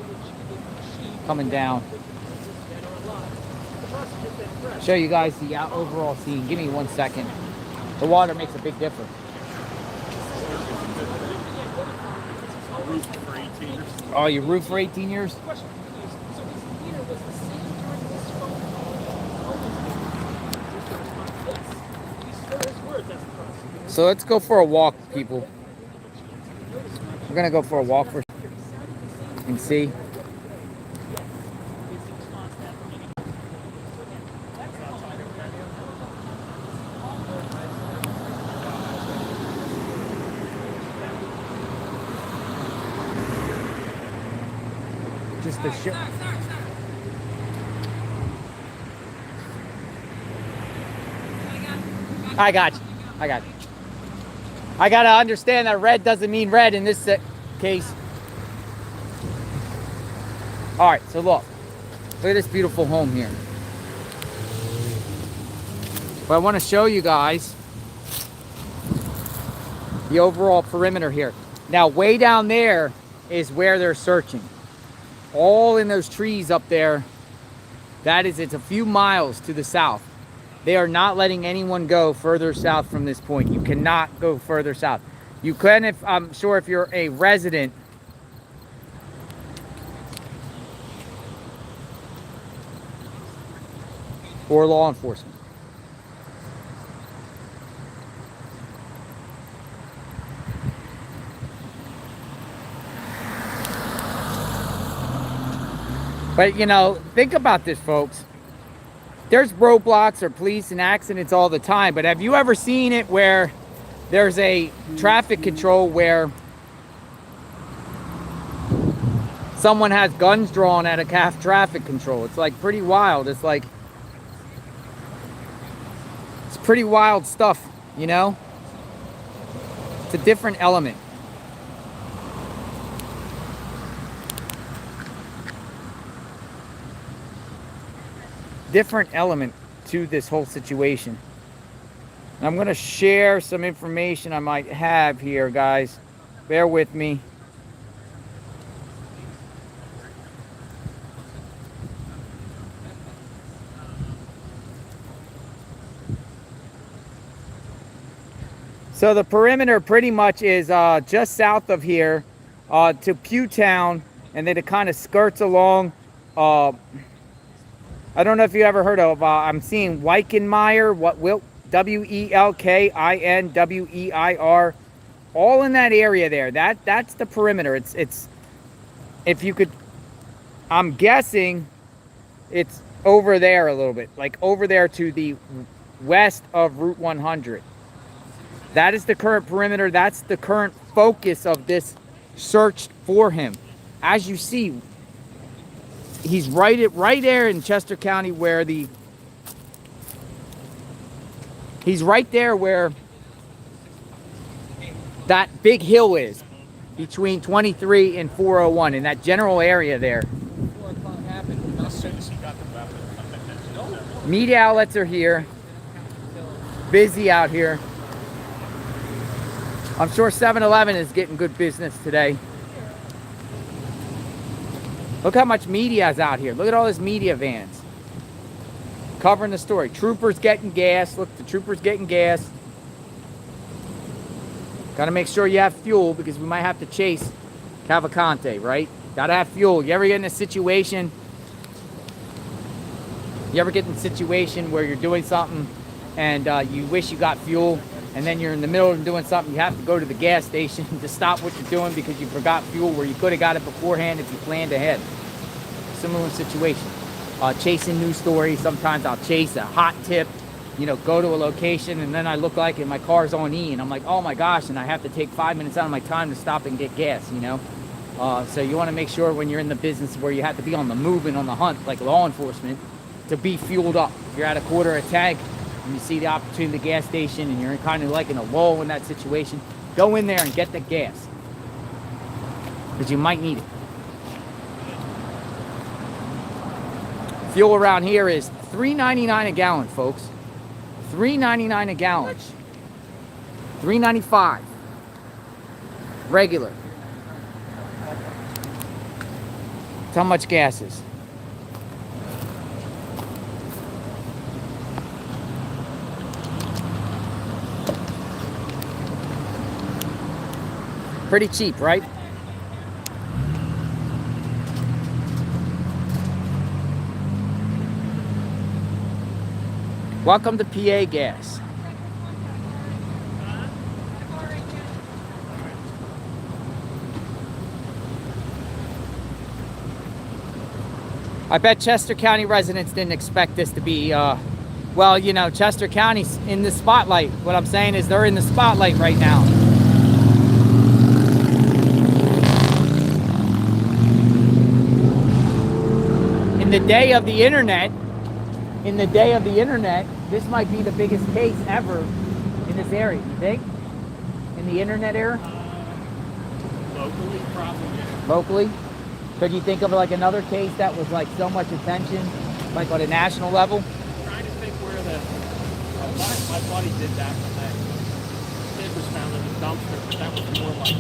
Coming down. Show you guys the overall scene. Give me 1 second. The water makes a big difference. Roof for 18 years. Oh, you roof for 18 years? So let's go for a walk, people. We're gonna go for a walk for and see. Just the shit. I got you. I got you. I gotta understand that red doesn't mean red in this case. All right, so look at this beautiful home here. But I want to show you guys the overall perimeter here. Now, way down there is where they're searching. All in those trees up there. It's a few miles to the south. They are not letting anyone go further south from this point. You cannot go further south. You can, if I'm sure, if you're a resident. Or law enforcement. But, you know, think about this, folks. There's roadblocks or police and accidents all the time, but have you ever seen it where there's a traffic control where someone has guns drawn at a traffic control? It's like pretty wild. It's pretty wild stuff, you know? It's a different element. Different element to this whole situation. I'm going to share some information I might have here, guys. Bear with me. So the perimeter pretty much is just south of here. to Pewtown, and then it kind of skirts along. I don't know if you ever heard of. I'm seeing Weikenmeyer. Welkinweir, all in that area there. That's the perimeter. It's if you could. I'm guessing it's over there a little bit, like over there to the west of Route 100. That is the current perimeter. That's the current focus of this search for him. As you see, he's right there in Chester County where he's right there where that big hill is between 23 and 401 in that general area there. Media outlets are here. Busy out here. I'm sure 7-Eleven is getting good business today. Look how much media is out here. Look at all these media vans covering the story. Troopers getting gas. Look, the troopers getting gas. Got to make sure you have fuel because we might have to chase Cavalcante, right? Got to have fuel. You ever get in a situation? You ever get in a situation where you're doing something and you wish you got fuel, and then you're in the middle of doing something, you have to go to the gas station to stop what you're doing because you forgot fuel where you could have got it beforehand if you planned ahead. Similar situation. Chasing news stories. Sometimes I'll chase a hot tip, you know, go to a location, and then I look like my car's on E, and I'm like, oh my gosh, and I have to take 5 minutes out of my time to stop and get gas, you know. So you want to make sure when you're in the business where you have to be on the move and on the hunt, like law enforcement, to be fueled up. If you're at a quarter a tank and you see the opportunity at the gas station and you're kind of like in a lull in that situation, go in there and get the gas because you might need it. Fuel around here is $3.99 a gallon, folks. $3.99 a gallon. $3.95 regular. That's how much gas is. Pretty cheap, right? Welcome to PA Gas. I bet Chester County residents didn't expect this to be, well, you know, Chester County's in the spotlight. What I'm saying is they're in the spotlight right now. In the day of the internet, this might be the biggest case ever in this area, you think? In the internet era? Locally, probably. Locally? Could you think of like another case that was like so much attention, like on a national level? I'm trying to think where my buddy did that when that kid was found in the dumpster, but that was more like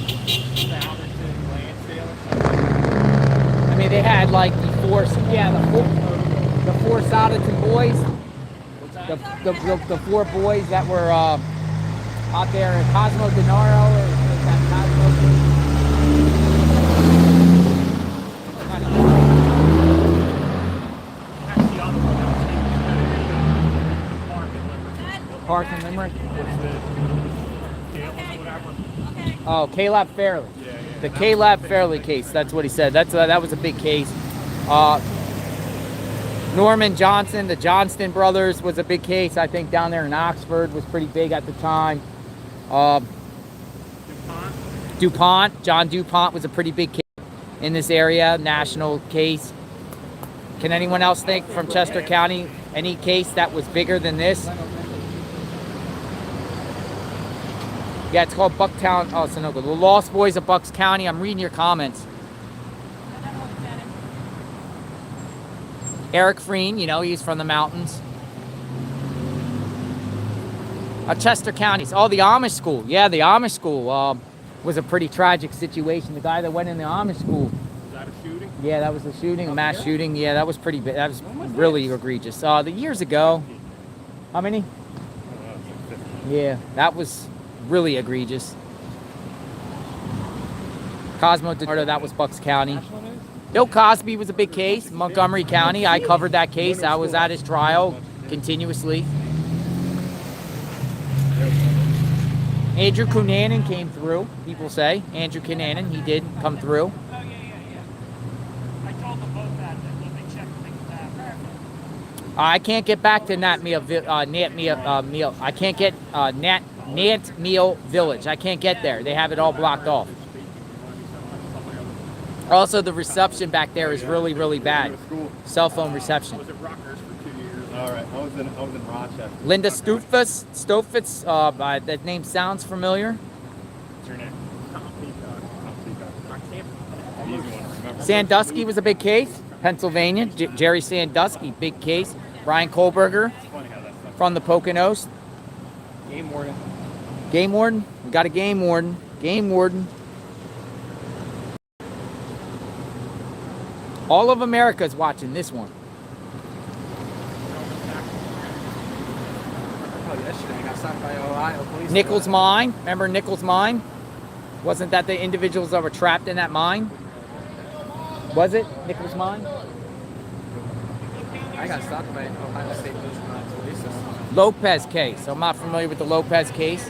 Southerton, Lansdale. I mean, they had like the four Southerton boys, the four boys that were out there in Cosmo Denaro, or that Cosmo. That's the other one. Park in Limerick. Whatever. Oh, Caleb Fairley. Yeah. The Caleb Fairley case. That's what he said. That was a big case. Norman Johnson, the Johnston brothers, was a big case. I think down there in Oxford was pretty big at the time. DuPont. John DuPont was a pretty big case in this area. National case. Can anyone else think from Chester County any case that was bigger than this? Yeah, it's called Bucktown. Oh, Sunoco. The Lost Boys of Bucks County. I'm reading your comments. Eric Freen, you know, he's from the mountains. Chester County. Oh, the Amish school. Yeah, the Amish school was a pretty tragic situation. The guy that went in the Amish school. Was that a shooting? Yeah, that was a shooting, a mass shooting. Yeah, that was pretty big. That was really egregious. The years ago. How many? Yeah, that was really egregious. A Cosmo DiNardo, that was Bucks County. Bill Cosby was a big case, Montgomery County. I covered that case. I was at his trial continuously. Andrew Cunanan came through, people say. Andrew Cunanan, he did come through. Oh, yeah. I told them both that when they checked things out. I can't get back to Nat Meal, Meal. I can't get Nat Meal Village. I can't get there. They have it all blocked off. Also, the reception back there is really, really bad. Cell phone reception. I was at Rutgers for 2 years. All right, I was in Rochester. Linda Stofitz, that name sounds familiar. What's your name? Tom Peacock. I can't. Easy one to remember. Sandusky was a big case. Pennsylvania, Jerry Sandusky, big case. Brian Kohlberger It's funny how that stuff. from the Poconos. Game warden. Game warden. We got a game warden. Game warden. All of America's watching this one. Oh, yesterday I got stopped by Ohio police. Nichols Mine. Remember Nichols Mine? Wasn't that the individuals that were trapped in that mine? Was it Nichols Mine? I got stopped by Ohio State police. Lopez case. I'm not familiar with the Lopez case.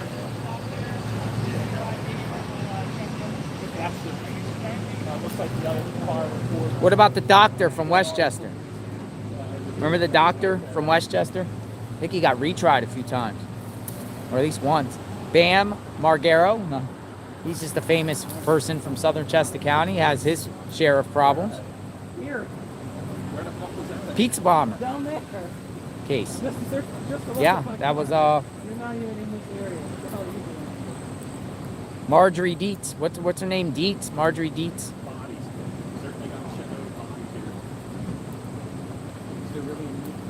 Looks like the other car before. What about the doctor from Westchester? Remember the doctor from Westchester? I think he got retried a few times, or at least once. Bam Margero. No, he's just a famous person from Southern Chester County. He has his share of problems. Here. Where the fuck was that? Pizza bomber Down there. case. Just Yeah, that was You're not even in this area. What the hell are you doing? Marjorie Dietz. What's her name? Dietz. Marjorie Dietz. Bodies. Certainly got a shitload of bodies here. They're really unique.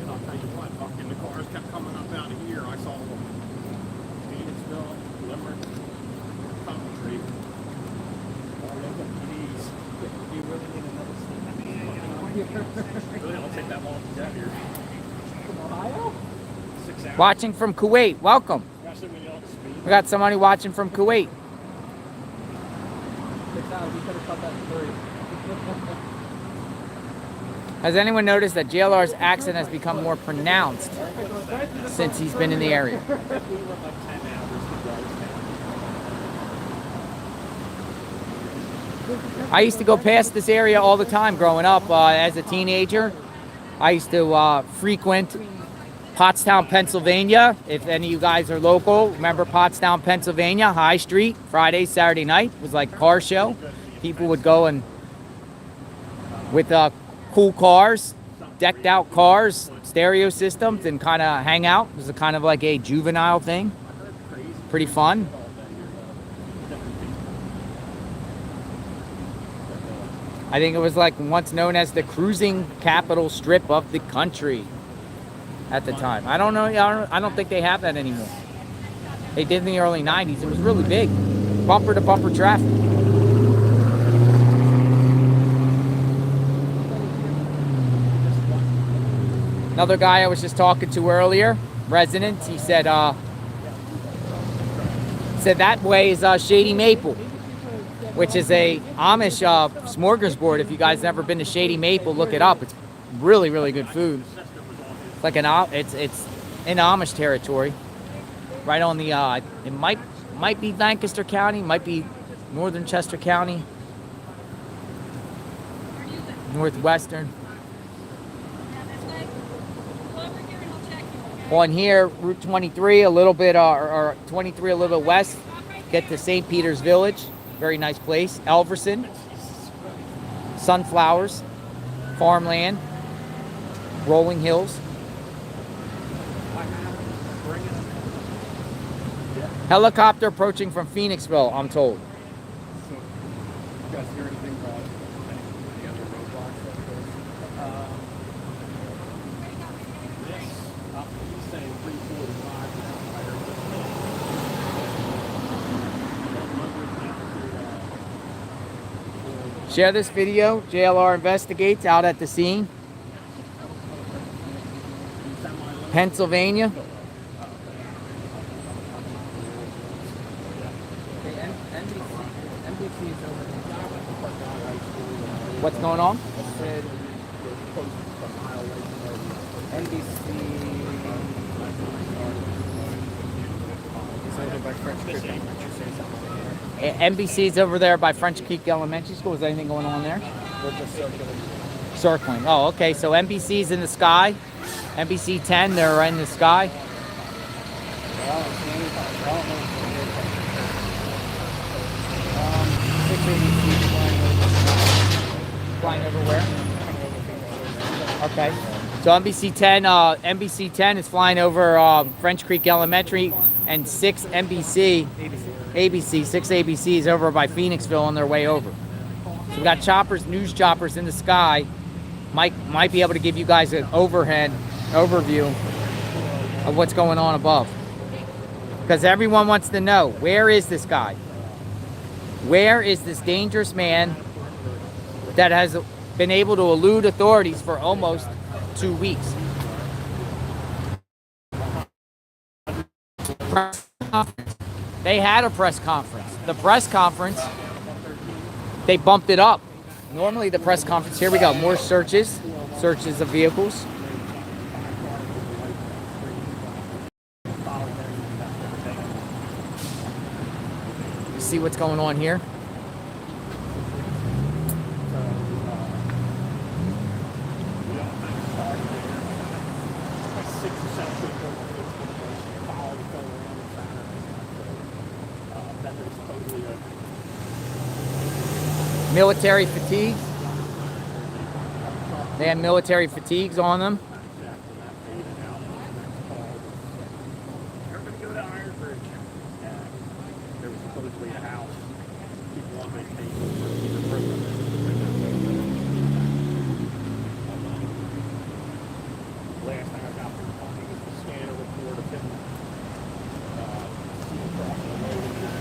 And I'll tell you what, fucking the cars kept coming up out of here. I saw them. Phoenixville, Limerick, Coventry. All over the Keys. You really need another state. Really don't take that long to get here. From Ohio? 6 hours. Watching from Kuwait. Welcome. Especially when you don't speed. We got somebody watching from Kuwait. 6 hours. We could have cut that to 3. Has anyone noticed that JLR's accent has become more pronounced since he's been in the area? We went like 10 hours to Georgetown. I used to go past this area all the time growing up as a teenager. I used to frequent Pottstown, Pennsylvania. If any of you guys are local, remember Pottstown, Pennsylvania, High Street, Friday, Saturday night. It was like a car show. People would go and with cool cars, decked out cars, stereo systems, and kind of hang out. It was a kind of like a juvenile thing. Pretty fun. I think it was like once known as the cruising capital strip of the country at the time. I don't know. I don't think they have that anymore. They did in the early 90s. It was really big. Bumper to bumper traffic. Another guy I was just talking to earlier, resident, he said that way is Shady Maple, which is a Amish smorgasbord. If you guys never been to Shady Maple, look it up. It's really, really good food. It's like it's in Amish territory, right on the it might be Lancaster County, might be Northern Chester County, Northwestern. On here, Route 23, a little bit, or 23 a little bit west, get to St. Peter's Village. Very nice place. Elverson, sunflowers, farmland, rolling hills. Helicopter approaching from Phoenixville, I'm told. So, you guys hear anything about any other roadblocks that He's saying 345 now. Share this video. JLR investigates out at the scene. Pennsylvania. NBC's over the job at the Park Dog High School. What's going on? I said you're close to a mile away from where NBC is over by French Creek Elementary. Say something there. NBC's over there by French Creek Elementary School. Is there anything going on there? We're just circling. Circling. Oh, okay. So NBC's in the sky. NBC 10, they're in the sky. Well, it's the only time. I don't know if it's 6 ABC Flying over where? flying over. Okay. So NBC 10 is flying over French Creek Elementary, and 6 NBC, ABC, 6 ABC is over by Phoenixville on their way over. So we got choppers, news choppers in the sky. Might be able to give you guys an overview of what's going on above. Because everyone wants to know, where is this guy? Where is this dangerous man that has been able to elude authorities for almost 2 weeks? They had a press conference. The press conference, they bumped it up. Normally the press conference, here we go, more searches of vehicles. See what's going on here? Military fatigues. They have military fatigues on them. Everybody go to Iron Bridge. There was supposedly a house. People on vacation. Last thing I got from the phone was the scanner report of him crossing the road and just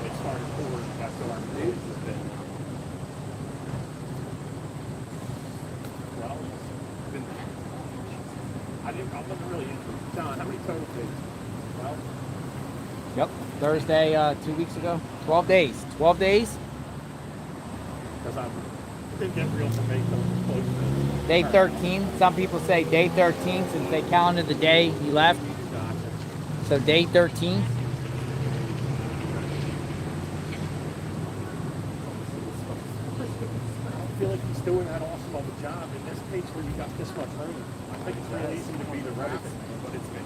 it started pouring. That's what our news has been. Well, it's been, I wasn't really interested. John, how many total days? Well, Yep, Thursday, 2 weeks ago. 12 days. 12 days. because I didn't get real information close to Day 13. Some people say day 13 since they counted the day he left. So day 13. I feel like he's doing that awesome of a job in this case where you got this much room. I think it's really easy to be the right thing, but it's been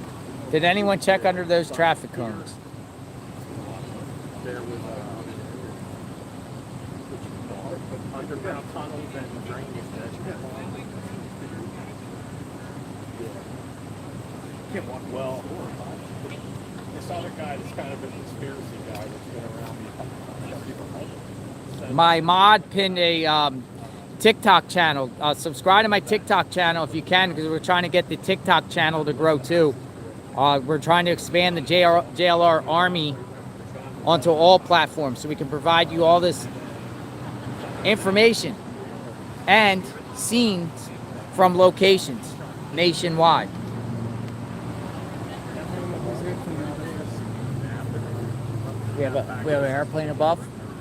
Did anyone check under those traffic cones? there with underground tunnels and drainage that you have on. Well, this other guy that's kind of a conspiracy guy that's been around me. My mod pinned a TikTok channel. Subscribe to my TikTok channel if you can, because we're trying to get the TikTok channel to grow too. We're trying to expand the JLR Army onto all platforms so we can provide you all this information and scenes from locations nationwide. We have an airplane above.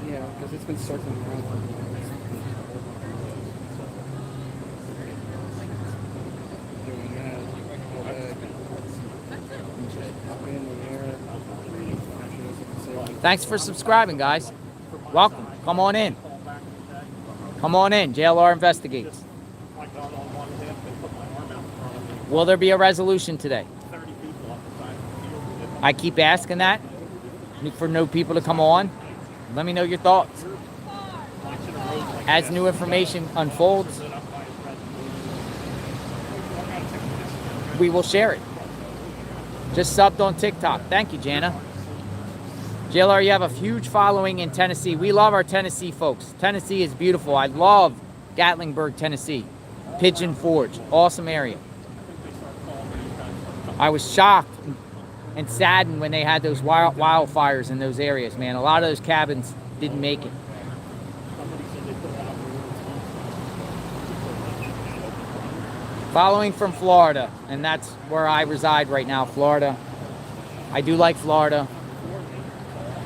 Yeah, because it's been circling around for doing that. Up in the air. Thanks for subscribing, guys. Welcome. Come on in. Come on in. JLR Investigates. I got on one hip and put my arm out in front of me. Will there be a resolution today? 30 people up the side of the field. I keep asking that for new people to come on. Let me know your thoughts. Watching a road like As new information unfolds, set up by his president. we will share it. Just subbed on TikTok. Thank you, Jana. JLR, you have a huge following in Tennessee. We love our Tennessee folks. Tennessee is beautiful. I love Gatlinburg, Tennessee. Pigeon Forge, awesome area. I was shocked and saddened when they had those wildfires in those areas, man. A lot of those cabins didn't make it. Following from Florida, and that's where I reside right now, Florida. I do like Florida.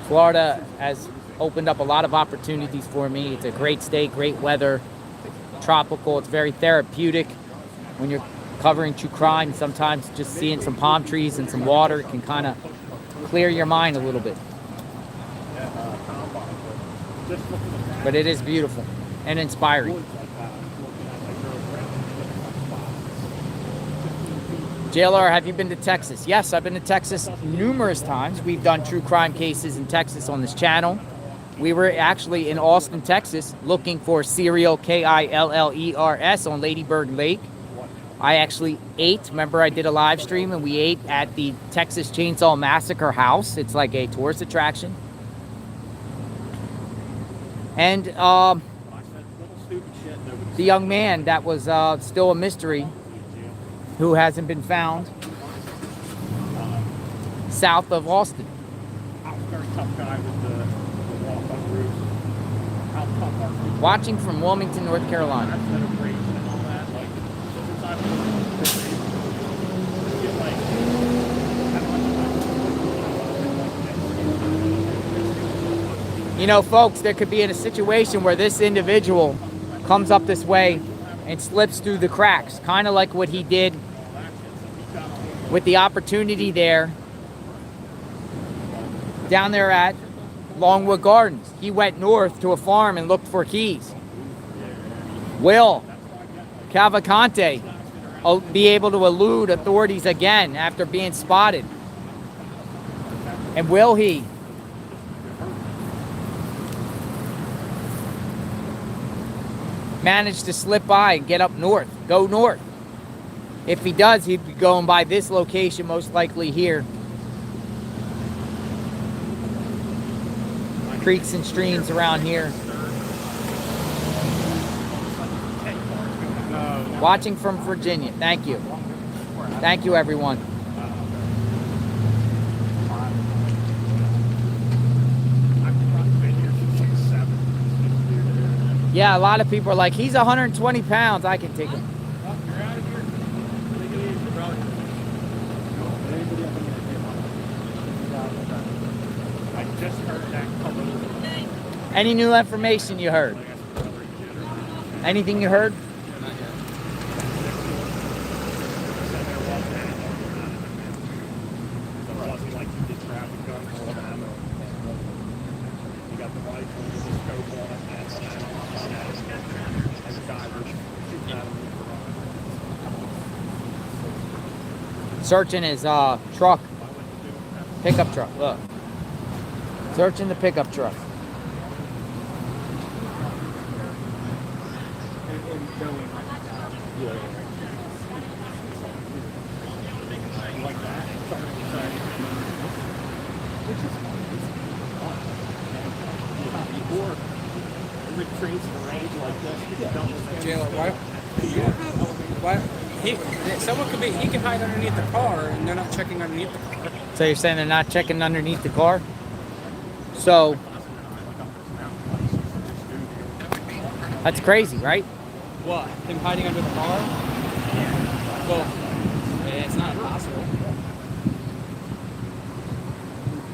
Florida has opened up a lot of opportunities for me. It's a great state, great weather, tropical. It's very therapeutic when you're covering true crime. Sometimes just seeing some palm trees and some water can kind of clear your mind a little bit. But it is beautiful and inspiring. JLR, have you been to Texas? Yes, I've been to Texas numerous times. We've done true crime cases in Texas on this channel. We were actually in Austin, Texas, looking for Serial, Killers, on Lady Bird Lake. I actually ate. Remember, I did a live stream, and we ate at the Texas Chainsaw Massacre house. It's like a tourist attraction. And the young man that was still a mystery, who hasn't been found, south of Austin. Very tough guy with the walk on roofs. How tough are people? Watching from Wilmington, North Carolina. That's celebration and all that. Like, since I've been get like, You know, folks, there could be in a situation where this individual comes up this way and slips through the cracks, kind of like what he did with the opportunity there down there at Longwood Gardens. He went north to a farm and looked for keys. Will Cavalcante be able to elude authorities again after being spotted? And will he manage to slip by and get up north, go north? If he does, he'd be going by this location, most likely here. Creeks and streams around here. Watching from Virginia. Thank you. Thank you, everyone. Yeah, a lot of people are like, he's 120 pounds. I can take him. I just heard that couple. Any new information you heard? Anything you heard? Searching his truck, pickup truck. Look, searching the pickup truck. Someone could be, he can hide underneath the car and they're not checking underneath the car. So you're saying they're not checking underneath the car? So that's crazy, right? What? Him hiding under the car? Well, it's not impossible.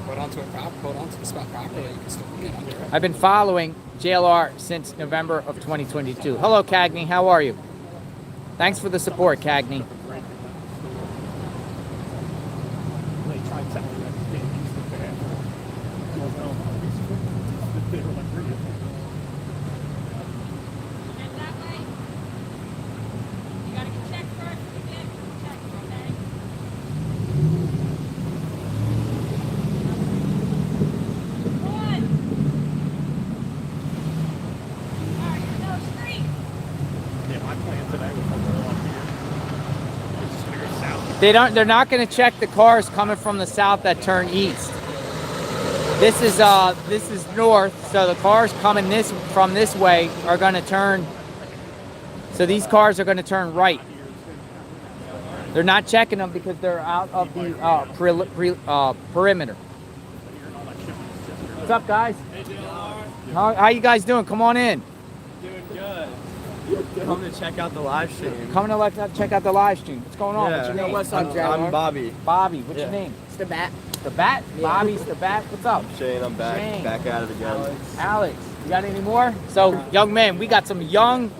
Hold on to the spot properly, you can still get under it. I've been following JLR since November of 2022. Hello, Cagney. How are you? Thanks for the support, Cagney. They're not going to check the cars coming from the south that turn east. This is north, so the cars coming from this way are going to turn. So these cars are going to turn right. They're not checking them because they're out of the perimeter. What's up, guys? How you guys doing? Come on in. Doing good. Coming to check out the live stream. Coming to check out the live stream. What's going on? Yeah. What's your name? I'm Bobby. Bobby. What's your name? It's the bat. the bat. Bobby's the bat. What's up? Shane, I'm back. Shane. Back at it again. Alex, you got any more? So, young man, we got some young.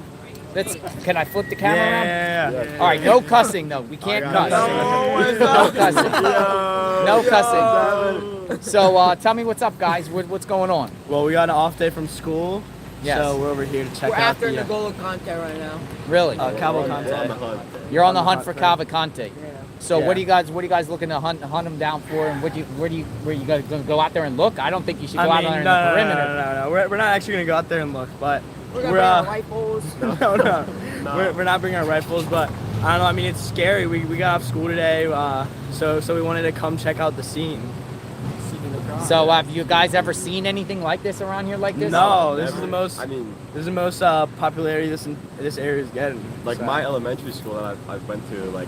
Can I flip the camera around? Yeah. All right, no cussing though. We can't cuss. No cussing. No cussing. So, tell me what's up, guys. What's going on? Well, we got an off day from school, Yes. so we're over here to check We're out after the Danelo Cavalcante right now. Really? Cavalcante. You're on the hunt for Cavalcante. So Yeah. what are you guys looking to hunt him down for? And where you guys gonna go out there and look? I don't think you should go out there in the perimeter. No. We're not actually gonna go out there and look, but We're gonna bring our rifles. no. We're not bringing our rifles, but I don't know. I mean, it's scary. We got off school today, so we wanted to come check out the scene. So have you guys ever seen anything like this around here like this? No, this is the most. I mean, this is the most popularity this area is getting. like so. my elementary school that I went to, like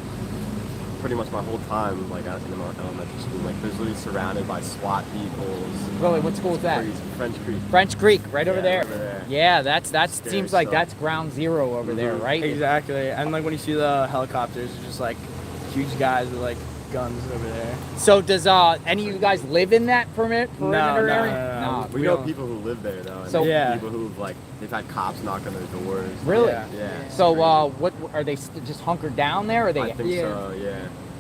pretty much my whole time, like in elementary school, like there's literally surrounded by SWAT vehicles. Really? What school is that? French Creek. French Creek, right over Yeah, there. over there. Yeah, that Scary seems like stuff. that's ground zero over there, right? Exactly, and like when you see the helicopters, it's just like huge guys with like guns over there. So does any of you guys live in that perimeter area? No. We know people who live there though, and So- Yeah. people who've like they've had cops knock on their doors. Really? Yeah. Yeah. So what are they just hunkered down there? Or are they I think so. Yeah.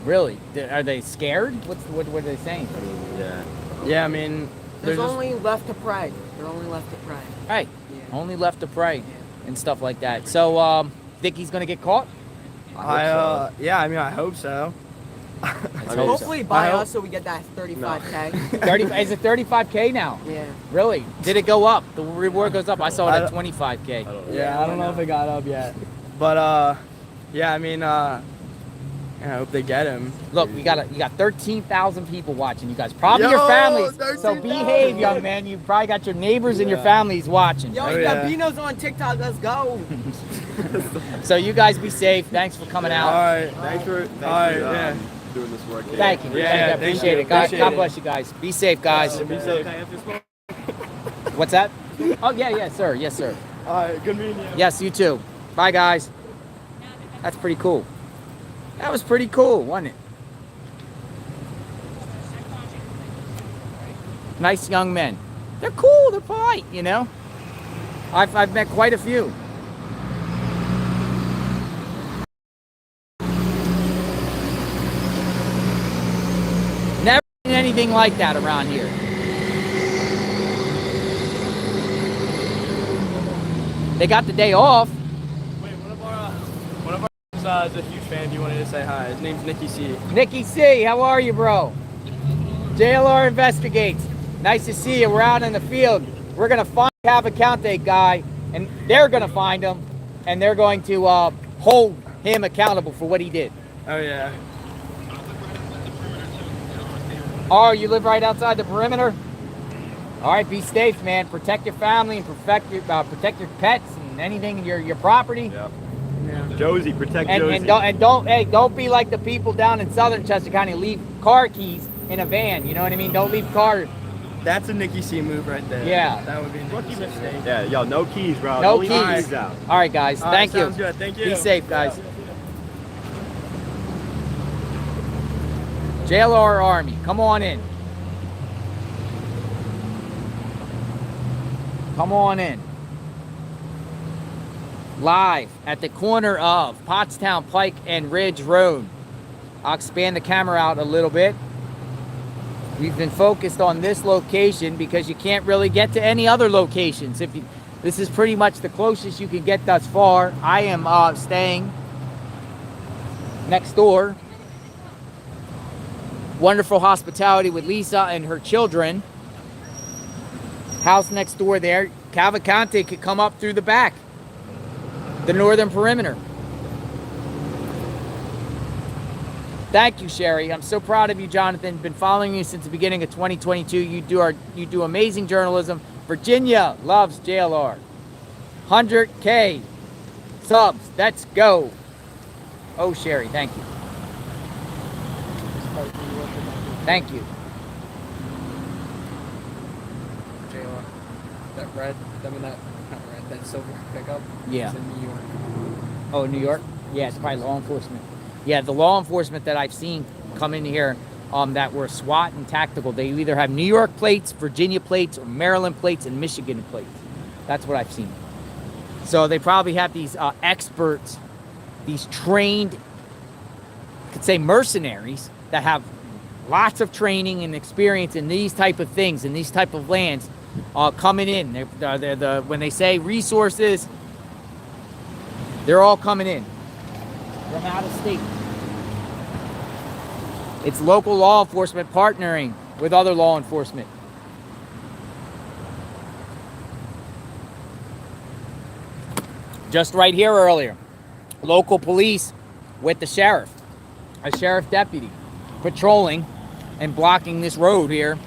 really? Are they scared? What are they saying? I mean, yeah. Yeah, I mean, There's just- only left to pray. They're only left to pray. Right. Yeah. Only left to pray and stuff like that. So think he's gonna get caught? yeah, I mean, I hope so. I hope mean, Hopefully by I hope- us so we get that 35K. 30? Is it 35K now? Yeah. Really? Did it go up? The reward goes up. I saw it at 25K. I don't know. Yeah, I don't know if it got up yet, but yeah, I mean, I hope they get him. Look, you got 13,000 people watching you guys. Probably Yo, your families. So 13,000. behave, young man. You probably got your neighbors and your Yeah. families watching. Yo, Oh, you yeah. got Bino's on TikTok. Let's go. So you guys be safe. Thanks for coming All out. right. Thanks for yeah. doing this work. Thank you. Yeah, Thank you. Appreciate thank it. you. God, Appreciate God it. bless you guys. Be safe, guys. Be safe. What's that? Oh, yeah, sir. Yes, sir. All right. Good meeting you. Yes, you too. Bye, guys. That's pretty cool. That was pretty cool, wasn't it? Nice young men. They're cool. They're polite, you know. I've met quite a few. Never seen anything like that around here. They got the day off. Wait, one of our is a huge fan. You wanted to say hi. His name's Nicky C. Nicky C, how are you, bro? JLR Investigates. Nice to see you. We're out in the field. We're going to find Cavalcante guy, and they're going to find him, and they're going to hold him accountable for what he did. Oh yeah. Oh, you live right outside the perimeter? All right, be safe, man. Protect your family and protect your pets and anything in your property. Yep. Josie, protect And, Josie. and don't be like the people down in southern Chester County. Leave car keys in a van. You know what I mean? Don't leave car. That's a Nicky C move right there. Yeah. That would be a Nicky C mistake. Yeah, yo, no keys, bro. No Don't leave keys. keys out. All right, guys. All right, Thank you. sounds good. Thank you. Be safe, guys. JLR Army, come on in. Come on in. Live at the corner of Pottstown Pike and Ridge Road. I'll expand the camera out a little bit. We've been focused on this location because you can't really get to any other locations. This is pretty much the closest you can get thus far. I am staying next door. Wonderful hospitality with Lisa and her children. House next door there. Cavalcante could come up through the back. The northern perimeter. Thank you, Sherry. I'm so proud of you, Jonathan. Been following you since the beginning of 2022. You do amazing journalism. Virginia loves JLR. 100K subs. Let's go. Oh, Sherry, thank you. Thank you. JLR. That red, not red, that silver pickup. Yeah. Is in New York. Oh, New York? Yeah, it's probably law enforcement. Yeah, the law enforcement that I've seen come in here that were SWAT and tactical. They either have New York plates, Virginia plates, or Maryland plates, and Michigan plates. That's what I've seen. So they probably have these experts, these trained, you could say mercenaries, that have lots of training and experience in these type of things, in these type of lands, coming in. When they say resources, they're all coming in from out of state. It's local law enforcement partnering with other law enforcement. Just right here earlier, local police with the sheriff, a sheriff deputy, patrolling and blocking this road here.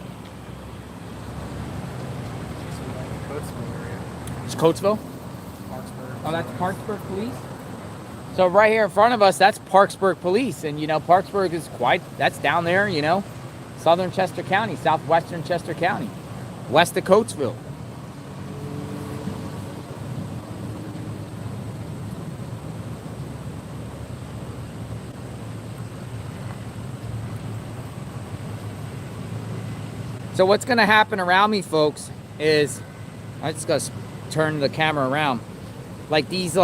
It's Coatesville? Oh, that's Parksburg Police? So right here in front of us, that's Parksburg Police. And, you know, Parksburg is that's down there, you know, southern Chester County, southwestern Chester County, west of Coatesville. So what's going to happen around me, folks, is I'm just going to turn the camera around. Like these,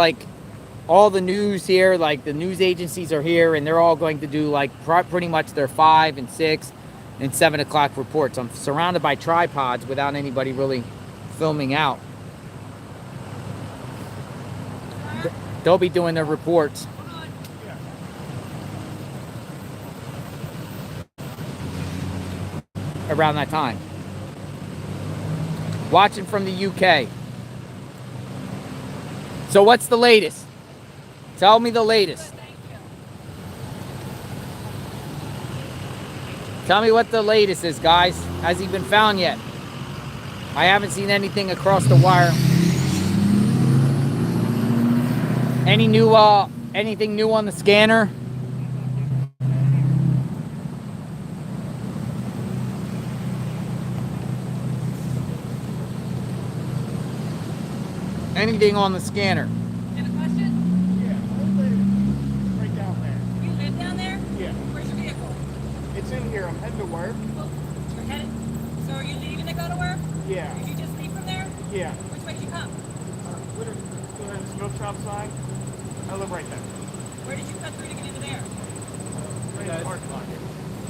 all the news here, like the news agencies are here, and they're all going to do like pretty much their 5 and 6 and 7 o'clock reports. I'm surrounded by tripods without anybody really filming out. They'll be doing their reports. Around that time. Watching from the UK. So what's the latest? Tell me the latest. Tell me what the latest is, guys. Has he been found yet? I haven't seen anything across the wire. Anything new on the scanner? Anything on the scanner? You have a question? Right down there. You live down there? Yeah. Where's your vehicle? It's in here. I'm heading to work. Well, you're headed. So are you leaving to go to work? Yeah. Did you just leave from there? Yeah. Which way did you come? Where the smoke shop side? I live right there. Where did you cut through to get into there? Right in the parking lot here.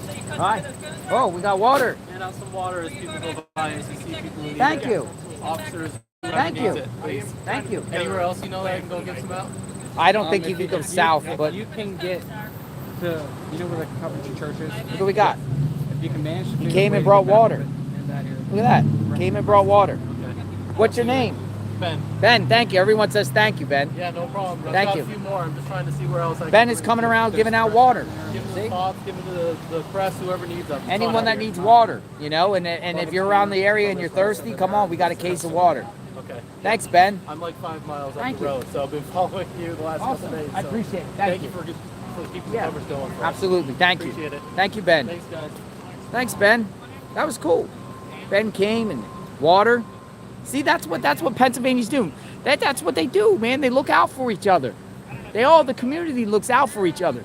So you cut Hi. through those goes Oh, we got water. Hand out some water as people go by and see people who need Thank it. you. Officers. Thank whoever you. needs it, please. Thank you. Anywhere else you know that I can go get some out? I don't think you if can go if south, if but you can get to, you know where the Coventry Church is? look what we got. If you can manage to He figure came a way and to brought get back water. to it, and that here. Look at that. Came and brought water. Okay. What's your name? Ben. Ben, thank you. Everyone says thank you, Ben. Yeah, no problem. I've Thank got you. a few more. I'm just trying to see where else I can Ben is bring coming to around this giving out press. water. Give it to See? the cops, give it to the press, whoever needs them. It's Anyone hot that out here. needs water, you know, and if you're around the area and you're thirsty, come on, we got a case of water. Okay. Thanks, Ben. I'm like 5 miles up Thank the you. road, so I've been following you the last Awesome. couple days. I so appreciate it. Thank Thank you you. for keeping Yeah. the numbers going for us. Absolutely. Thank you. Appreciate it. Thank you, Ben. Thanks, guys. Thanks, Ben. That was cool. Ben came and water. See, that's what Pennsylvanians do. That's what they do, man. They look out for each other. The community looks out for each other.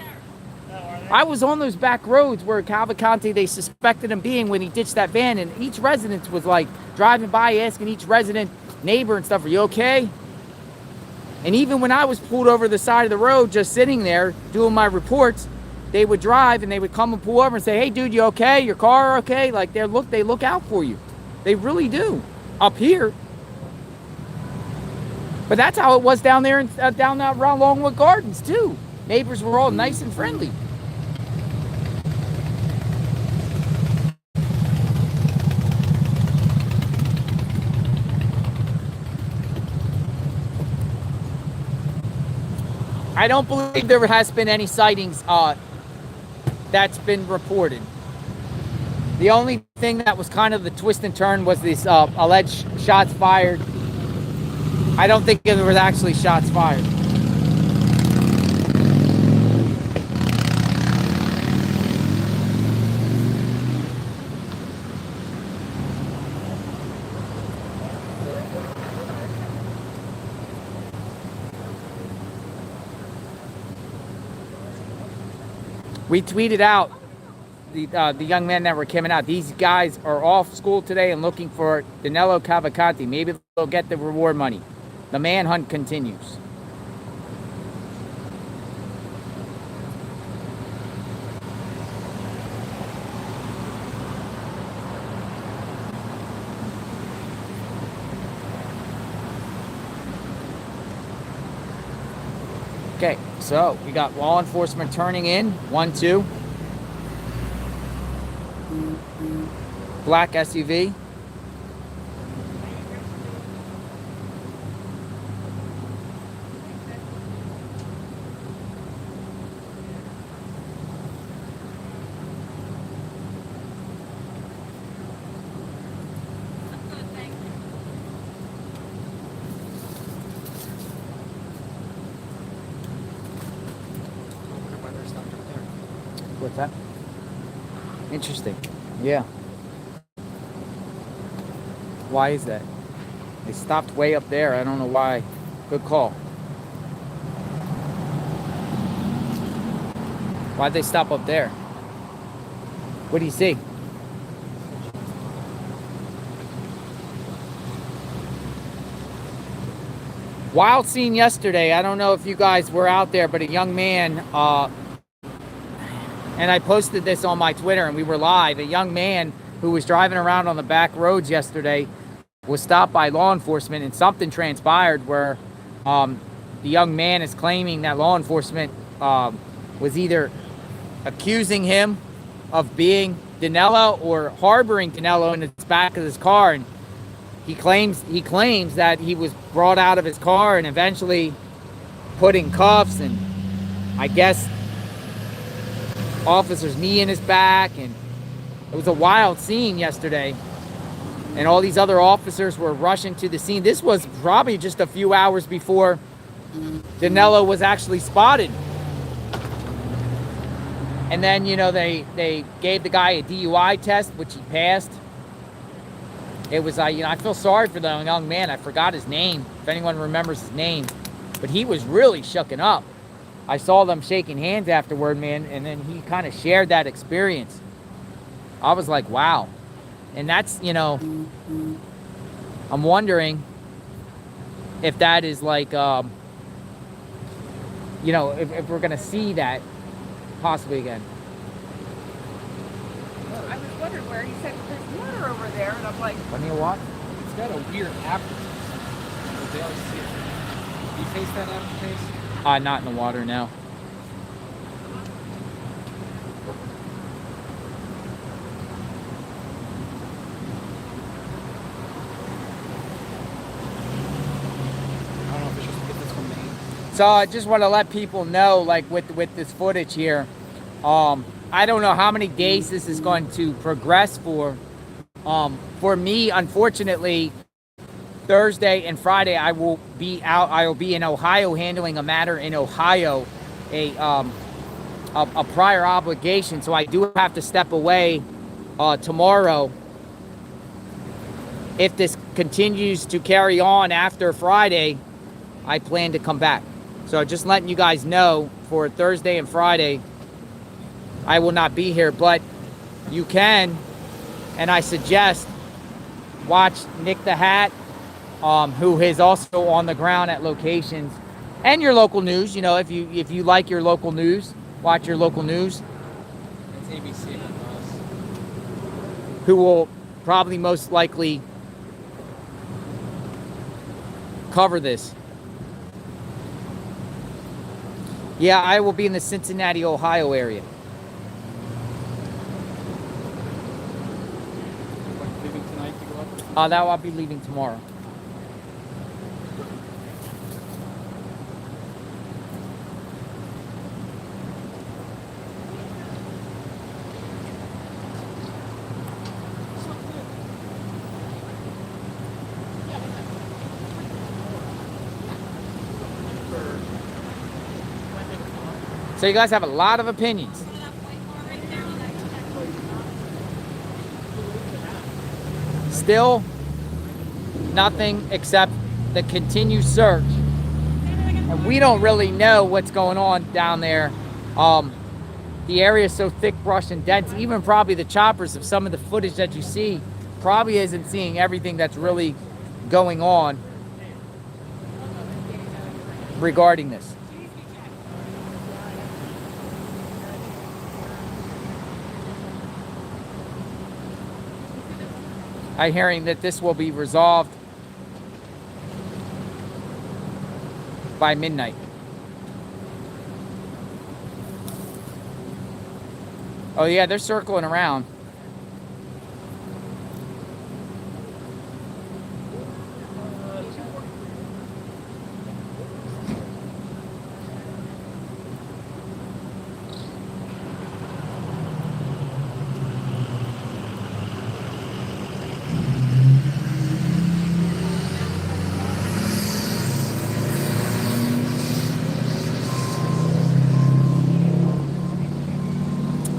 I was on those back roads where Cavalcante, they suspected him being when he ditched that van, and each resident was like driving by asking each resident, neighbor and stuff, are you okay? And even when I was pulled over the side of the road, just sitting there doing my reports, they would drive and they would come and pull over and say, hey dude, you okay? Your car okay? Like they look out for you. They really do. Up here. But that's how it was down there, down around Longwood Gardens too. Neighbors were all nice and friendly. I don't believe there has been any sightings that's been reported. The only thing that was kind of the twist and turn was this alleged shots fired. I don't think there was actually shots fired. We tweeted out the young men that were coming out. These guys are off school today and looking for Danelo Cavalcante. Maybe they'll get the reward money. The manhunt continues. Okay, so we got law enforcement turning in. 1, 2. Black SUV. What's that? Interesting. Yeah. Why is that? They stopped way up there. I don't know why. Good call. Why'd they stop up there? What do you see? Wild scene yesterday. I don't know if you guys were out there, but a young man, and I posted this on my Twitter and we were live. A young man who was driving around on the back roads yesterday was stopped by law enforcement, and something transpired where the young man is claiming that law enforcement was either accusing him of being Danelo or harboring Danelo in the back of his car, and he claims that he was brought out of his car and eventually put in cuffs, and I guess officer's knee in his back, and it was a wild scene yesterday. And all these other officers were rushing to the scene. This was probably just a few hours before Danelo was actually spotted. And then, you know, they gave the guy a DUI test, which he passed. It was, you know, I feel sorry for the young man. I forgot his name, if anyone remembers his name. But he was really shooken up. I saw them shaking hands afterward, man, and then he kind of shared that experience. I was like, wow. And that's, you know, I'm wondering if that is like, you know, if we're going to see that possibly again. I was wondering where he said there's water over there, and I'm like, Plenty of water? It's got a weird aftertaste. But they always see it. Do you taste that aftertaste? Not in the water now. I don't know if it's just to get this from Maine. So I just want to let people know, like with this footage here, I don't know how many days this is going to progress for. For me, unfortunately, Thursday and Friday I will be out. I will be in Ohio handling a matter in Ohio, a prior obligation. So I do have to step away tomorrow. If this continues to carry on after Friday, I plan to come back. So just letting you guys know, for Thursday and Friday, I will not be here. But you can, and I suggest, watch Nick the Hat, who is also on the ground at locations, and your local news. You know, if you like your local news, watch your local news. It's ABC on us. Who will probably most likely cover this. Yeah, I will be in the Cincinnati, Ohio area. Like leaving tonight to go up? That I'll be leaving tomorrow. So you guys have a lot of opinions. Still nothing except the continued search. And we don't really know what's going on down there. the area is so thick, brush, and dense. Even probably the choppers of some of the footage that you see probably isn't seeing everything that's really going on regarding this. I'm hearing that this will be resolved by midnight. Oh yeah, they're circling around.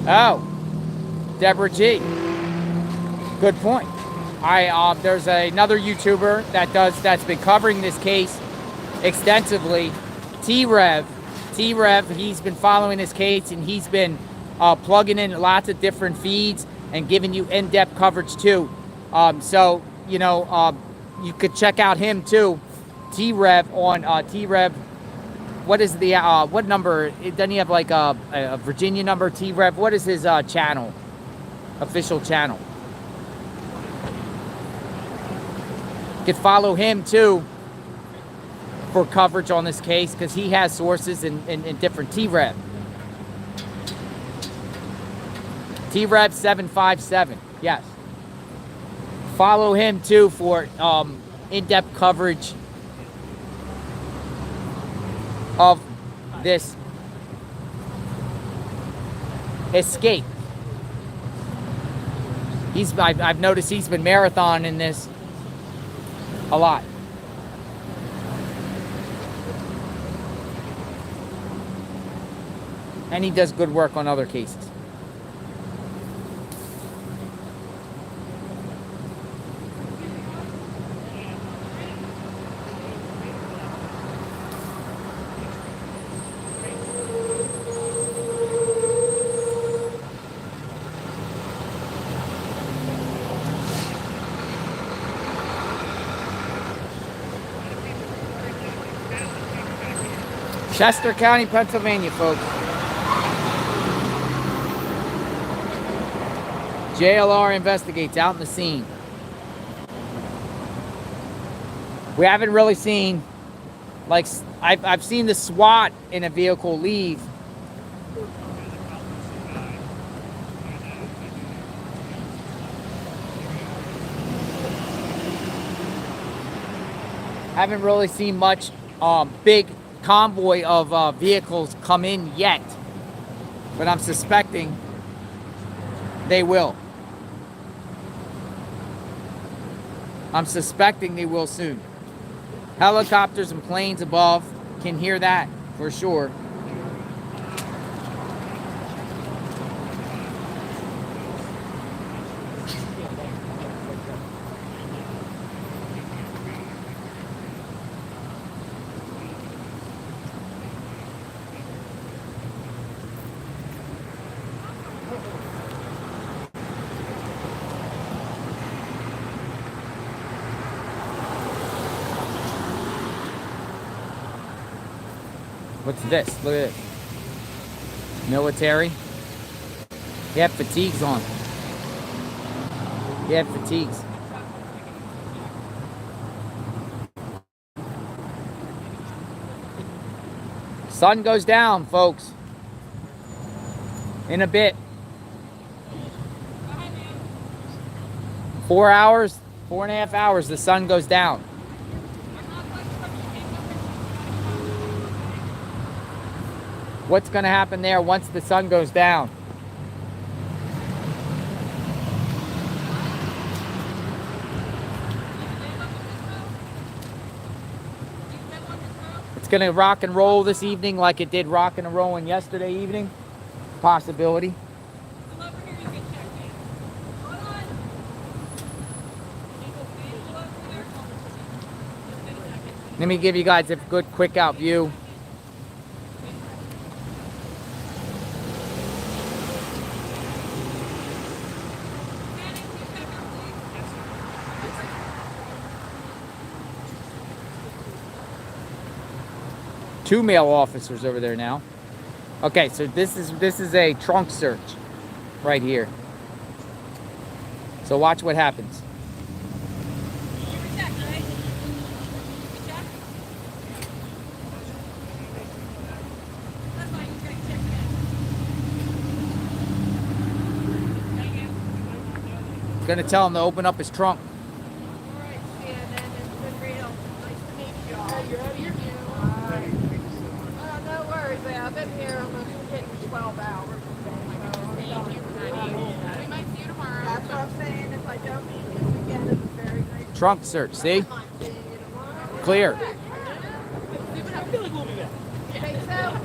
Oh, Deborah G. Good point. There's another YouTuber that's been covering this case extensively. T-Rev, he's been following this case and he's been plugging in lots of different feeds and giving you in-depth coverage too. So you know, you could check out him too. T-Rev on T-Rev. What is the what number? Doesn't he have like a Virginia number? T-Rev. What is his channel? Official channel. You could follow him too for coverage on this case because he has sources in different T-Rev. T-Rev 757. Yes. Follow him too for in-depth coverage of this escape. I've noticed he's been marathoning this a lot. And he does good work on other cases. Chester County, Pennsylvania, folks. JLR investigates out in the scene. We haven't really seen, like, I've seen the SWAT in a vehicle leave. Haven't really seen much big convoy of vehicles come in yet, but I'm suspecting they will. I'm suspecting they will soon. Helicopters and planes above can hear that for sure. What's this? Look at this. Military. They have fatigues on. They have fatigues. Sun goes down, folks. In a bit. 4 hours, 4.5 hours, the sun goes down. What's going to happen there once the sun goes down? It's going to rock and roll this evening like it did rock and rolling yesterday evening. Possibility. Let me give you guys a good quick out view. Two male officers over there now. Okay, so this is a trunk search right here. So watch what happens. Gonna tell him to open up his trunk. No worries, man. I've been here almost getting 12 hours. We might see you tomorrow. That's what I'm saying. If I don't meet you again, it's very nice. Trunk search, see? Clear. I feel like we'll be back. Think so?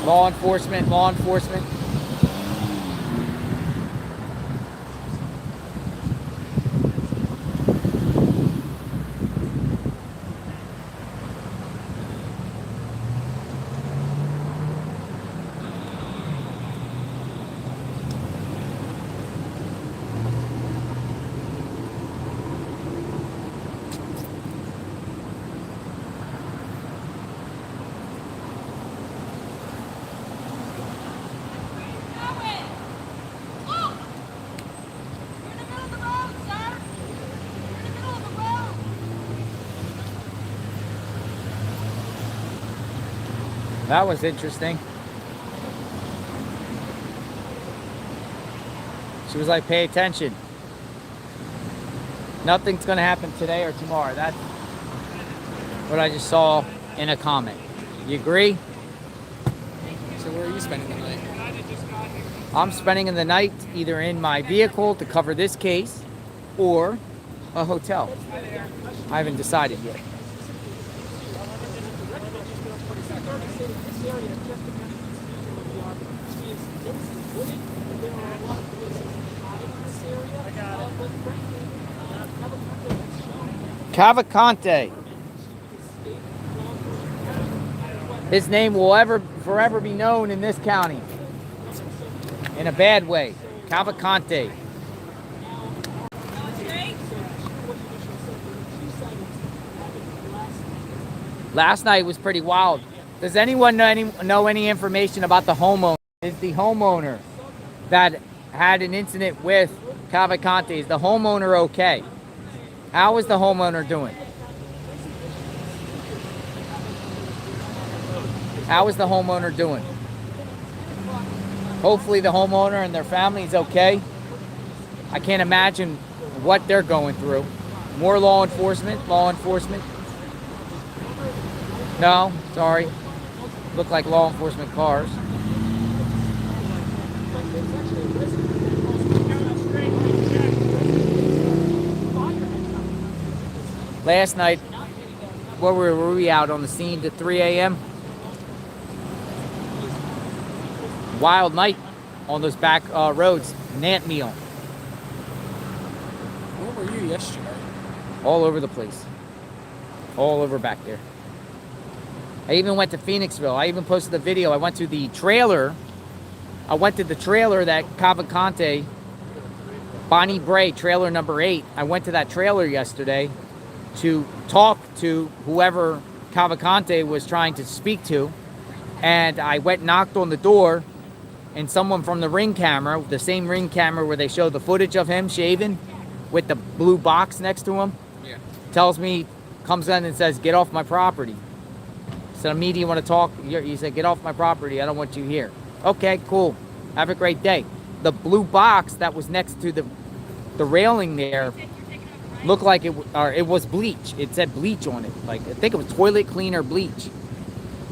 Law enforcement, law enforcement. That was interesting. She was like, pay attention. Nothing's gonna happen today or tomorrow. That's what I just saw in a comment. You agree? So where are you spending the night? I'm spending the night either in my vehicle to cover this case or a hotel. I haven't decided yet. Cavalcante. His name will forever be known in this county. In a bad way. Cavalcante. Last night was pretty wild. Does anyone know any information about the homeowner? Is the homeowner that had an incident with Cavalcante, is the homeowner okay? How is the homeowner doing? How is the homeowner doing? Hopefully the homeowner and their family is okay. I can't imagine what they're going through. More law enforcement, law enforcement. No, sorry. Look like law enforcement cars. Last night, where were we out on the scene to 3 a.m.? Wild night on those back roads. Nant meal. Where were you yesterday? All over the place. All over back there. I even went to Phoenixville. I even posted a video. I went to the trailer. I went to the trailer that Cavalcante, Bonnie Bray, trailer number 8. I went to that trailer yesterday to talk to whoever Cavalcante was trying to speak to. And I went and knocked on the door, and someone from the Ring camera, the same Ring camera where they show the footage of him shaving with the blue box next to him, tells me, comes in and says, get off my property. I said, media, you want to talk? He said, get off my property. I don't want you here. Okay, cool. Have a great day. The blue box that was next to the railing there looked like it was bleach. It said bleach on it. Like, I think it was toilet cleaner bleach.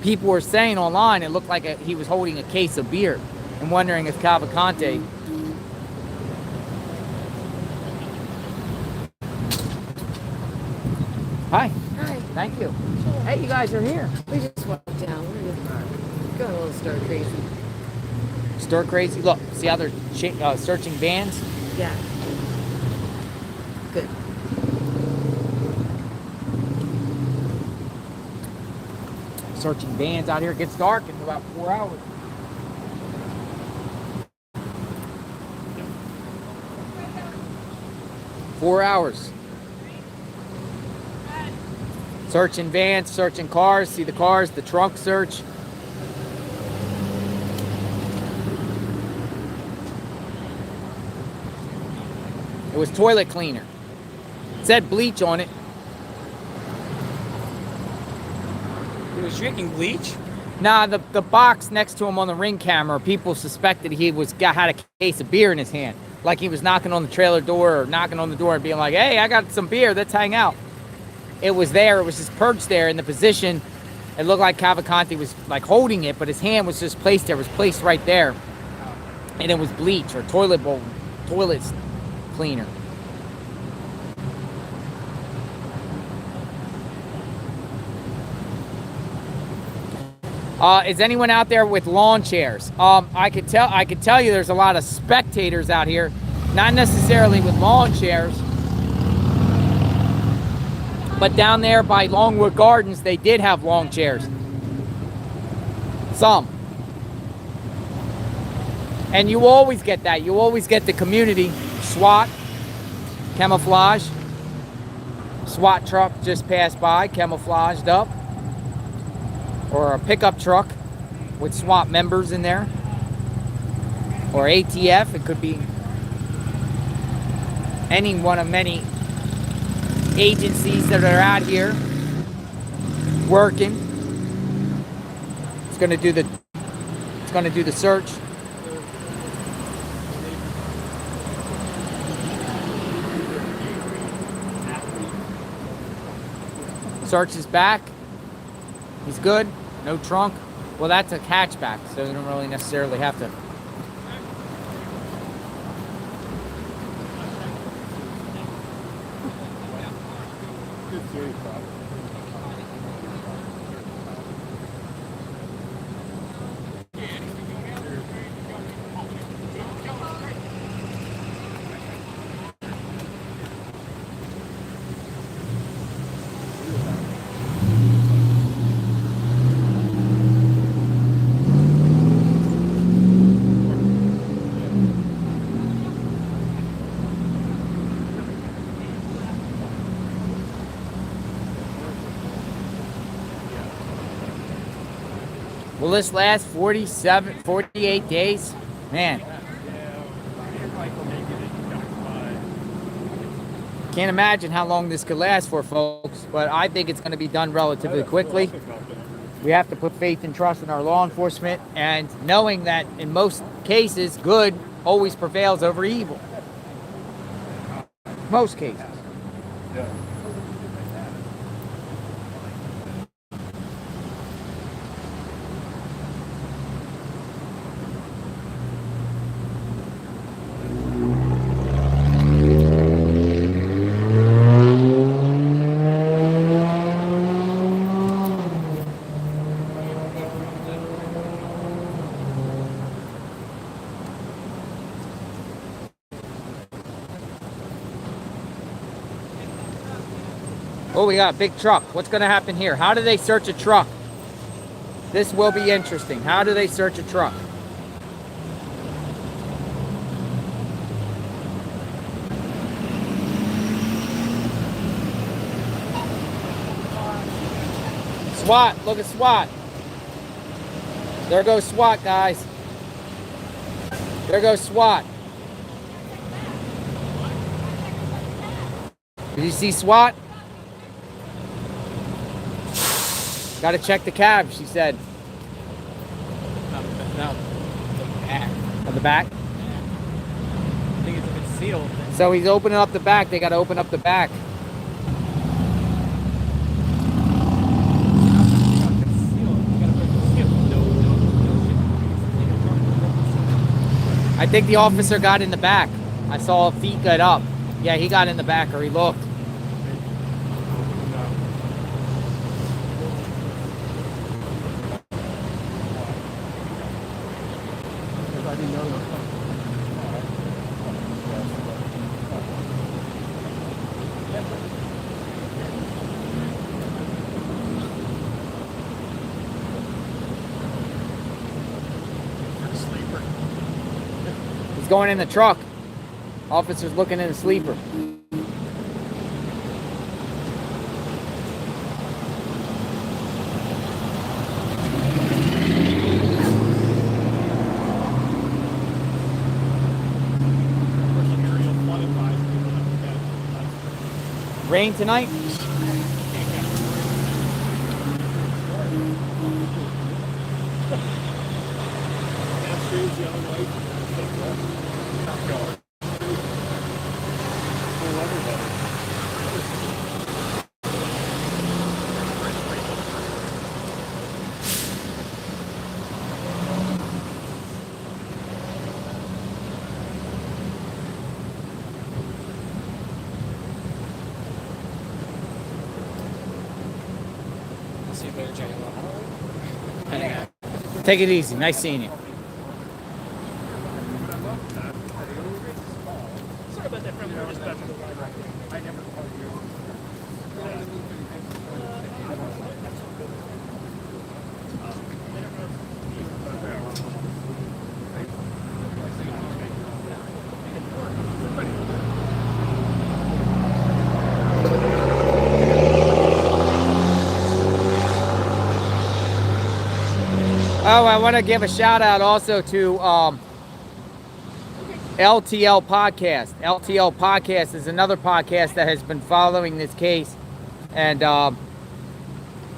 people were saying online it looked like he was holding a case of beer and wondering if Cavalcante. Hi. Hi. Thank you. Hey, you guys are here. We just walked down. We're just going a little stir crazy. Stir crazy. Look, see how they're searching vans? Yeah. Good. Searching vans out here. It gets dark in about 4 hours. Four hours. Searching vans, searching cars. See the cars, the trunk search. It was toilet cleaner. It said bleach on it. He was drinking bleach? Nah, the box next to him on the ring camera, people suspected he had a case of beer in his hand. Like he was knocking on the trailer door or knocking on the door and being like, hey, I got some beer, let's hang out. It was there, it was just perched there in the position. It looked like Cavalcante was like holding it, but his hand was just placed there, it was placed right there. And it was bleach or toilet cleaner. Is anyone out there with lawn chairs? I could tell you there's a lot of spectators out here, not necessarily with lawn chairs, but down there by Longwood Gardens, they did have lawn chairs. Some. And you always get that. You always get the community SWAT, camouflage. SWAT truck just passed by, camouflaged up. Or a pickup truck with SWAT members in there. Or ATF, it could be any one of many agencies that are out here working. It's gonna do the search. Search is back. He's good. No trunk. Well, that's a hatchback, so you don't really necessarily have to. Will this last 48 days? Man. Can't imagine how long this could last for, folks, but I think it's going to be done relatively quickly. We have to put faith and trust in our law enforcement, and knowing that in most cases, good always prevails over evil. Most cases. Yeah. Oh, we got a big truck. What's going to happen here? How do they search a truck? This will be interesting. How do they search a truck? SWAT. Look at SWAT. There goes SWAT, guys. There goes SWAT. Did you see SWAT? Got to check the cab, she said. No, the back. On the back? I think it's sealed. So he's opening up the back. They got to open up the back. You gotta I think the officer got in the back. I saw feet get up. Yeah, he got in the back, or he looked. He's going in the truck. Officer's looking in the sleeper. Rain tonight? Take it easy. Nice seeing you. Sorry about that from your perspective. I never called you. Oh, I want to give a shout out also to LTL Podcast. LTL Podcast is another podcast that has been following this case, and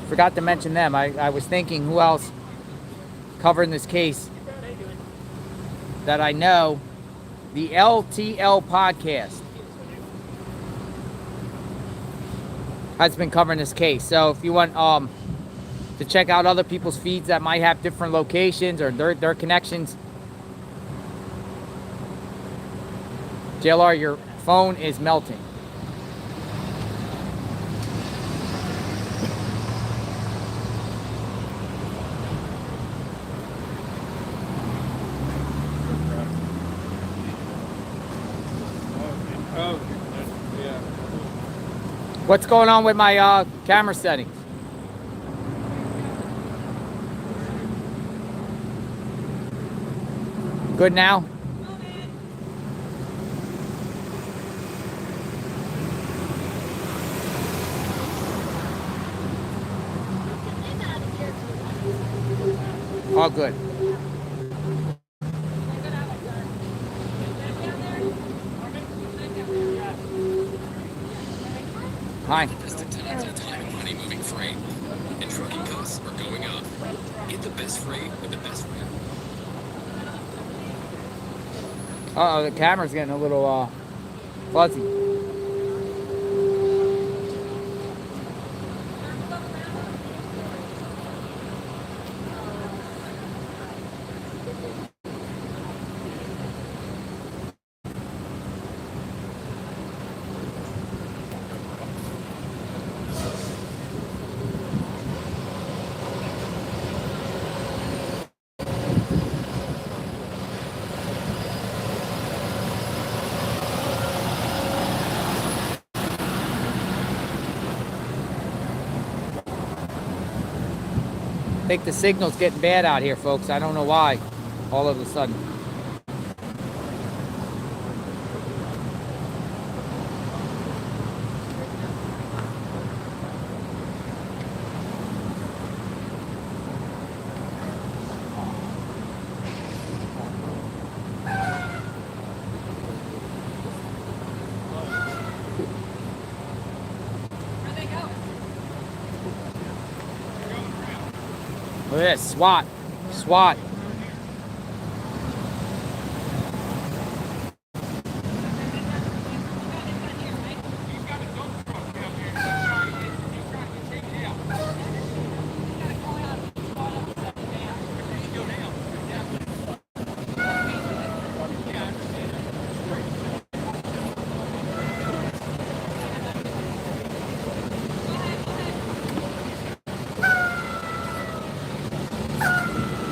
forgot to mention them. I was thinking who else covering this case that I know. The LTL Podcast has been covering this case. So if you want to check out other people's feeds that might have different locations or their connections. JLR, your phone is melting. Oh, yeah. What's going on with my camera settings? Good now? All good. Hi. Money moving freight, and trucking costs are going up. Get the best freight with the best freight. Uh-oh, the camera's getting a little fuzzy. I think the signal's getting bad out here, folks. I don't know why, all of a sudden. Look at this, SWAT, SWAT.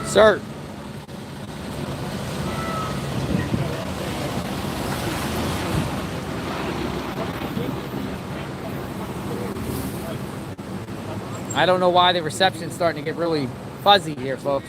Sir. I don't know why the reception's starting to get really fuzzy here, folks.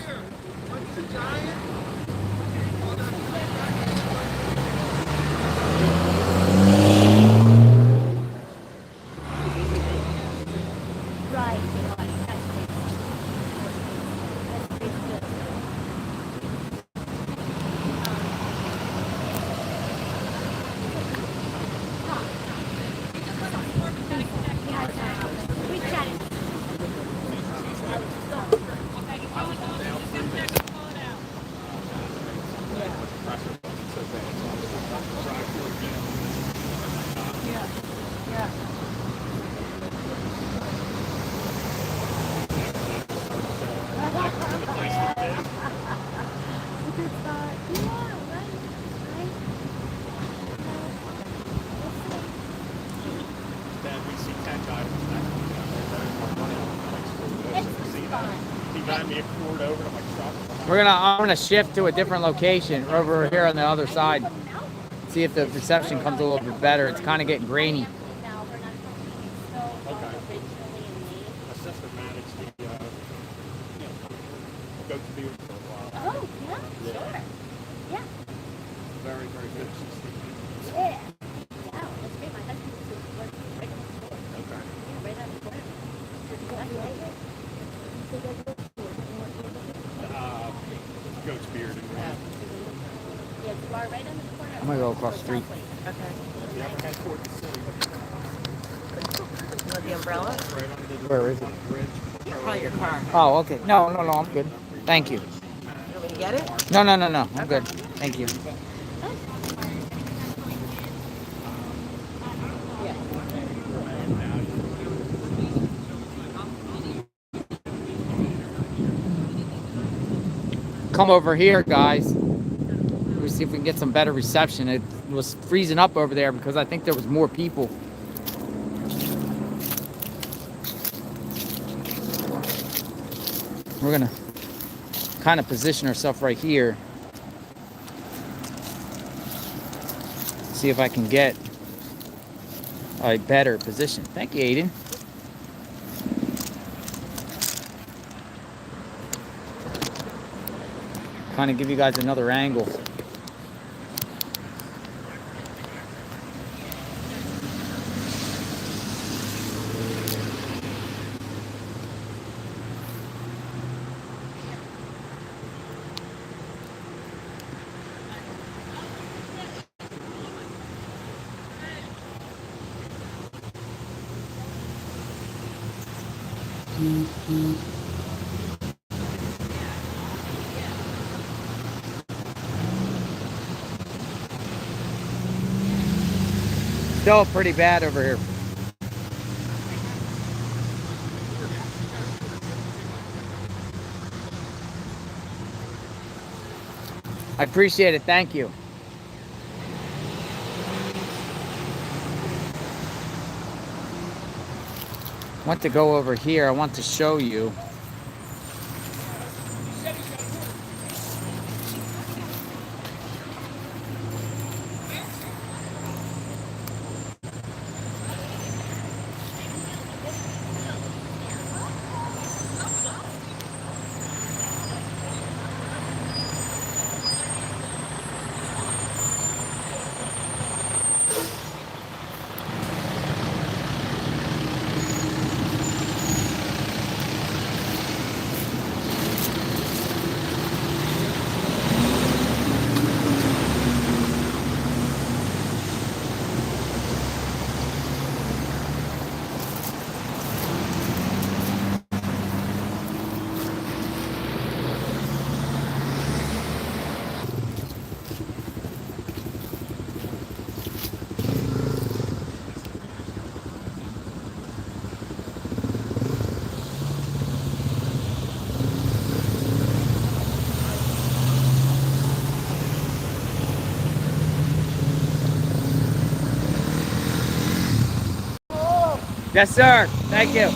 I'm gonna shift to a different location over here on the other side. See if the reception comes a little bit better. It's kind of getting grainy. Oh, yeah, sure. Yeah. Very, very good. Yeah. Wow, that's great. My husband used to work right on the store. Okay. Yeah, right on the corner. Goat's beard. Yeah, it's a bar right on the corner. I'm gonna go across the street. Okay. You ever head toward the city? You want the umbrella? Where is it? Probably your car. Oh, okay. No, I'm good. Thank you. You want me to get it? No. I'm good. Thank you. Come over here, guys. Let's see if we can get some better reception. It was freezing up over there because I think there was more people. We're gonna kind of position ourselves right here. See if I can get a better position. Thank you, Aiden. Kind of give you guys another angle. Still pretty bad over here. I appreciate it. Thank you. I want to go over here. I want to show you. Yes, sir. Thank you.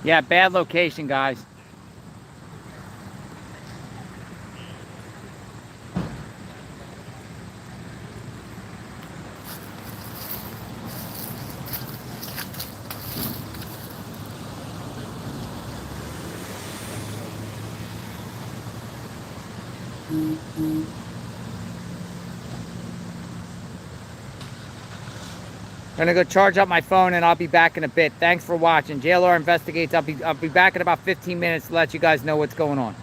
Yeah, bad location, guys. Gonna go charge up my phone and I'll be back in a bit. Thanks for watching. JLR Investigates. I'll be back in about 15 minutes to let you guys know what's going on.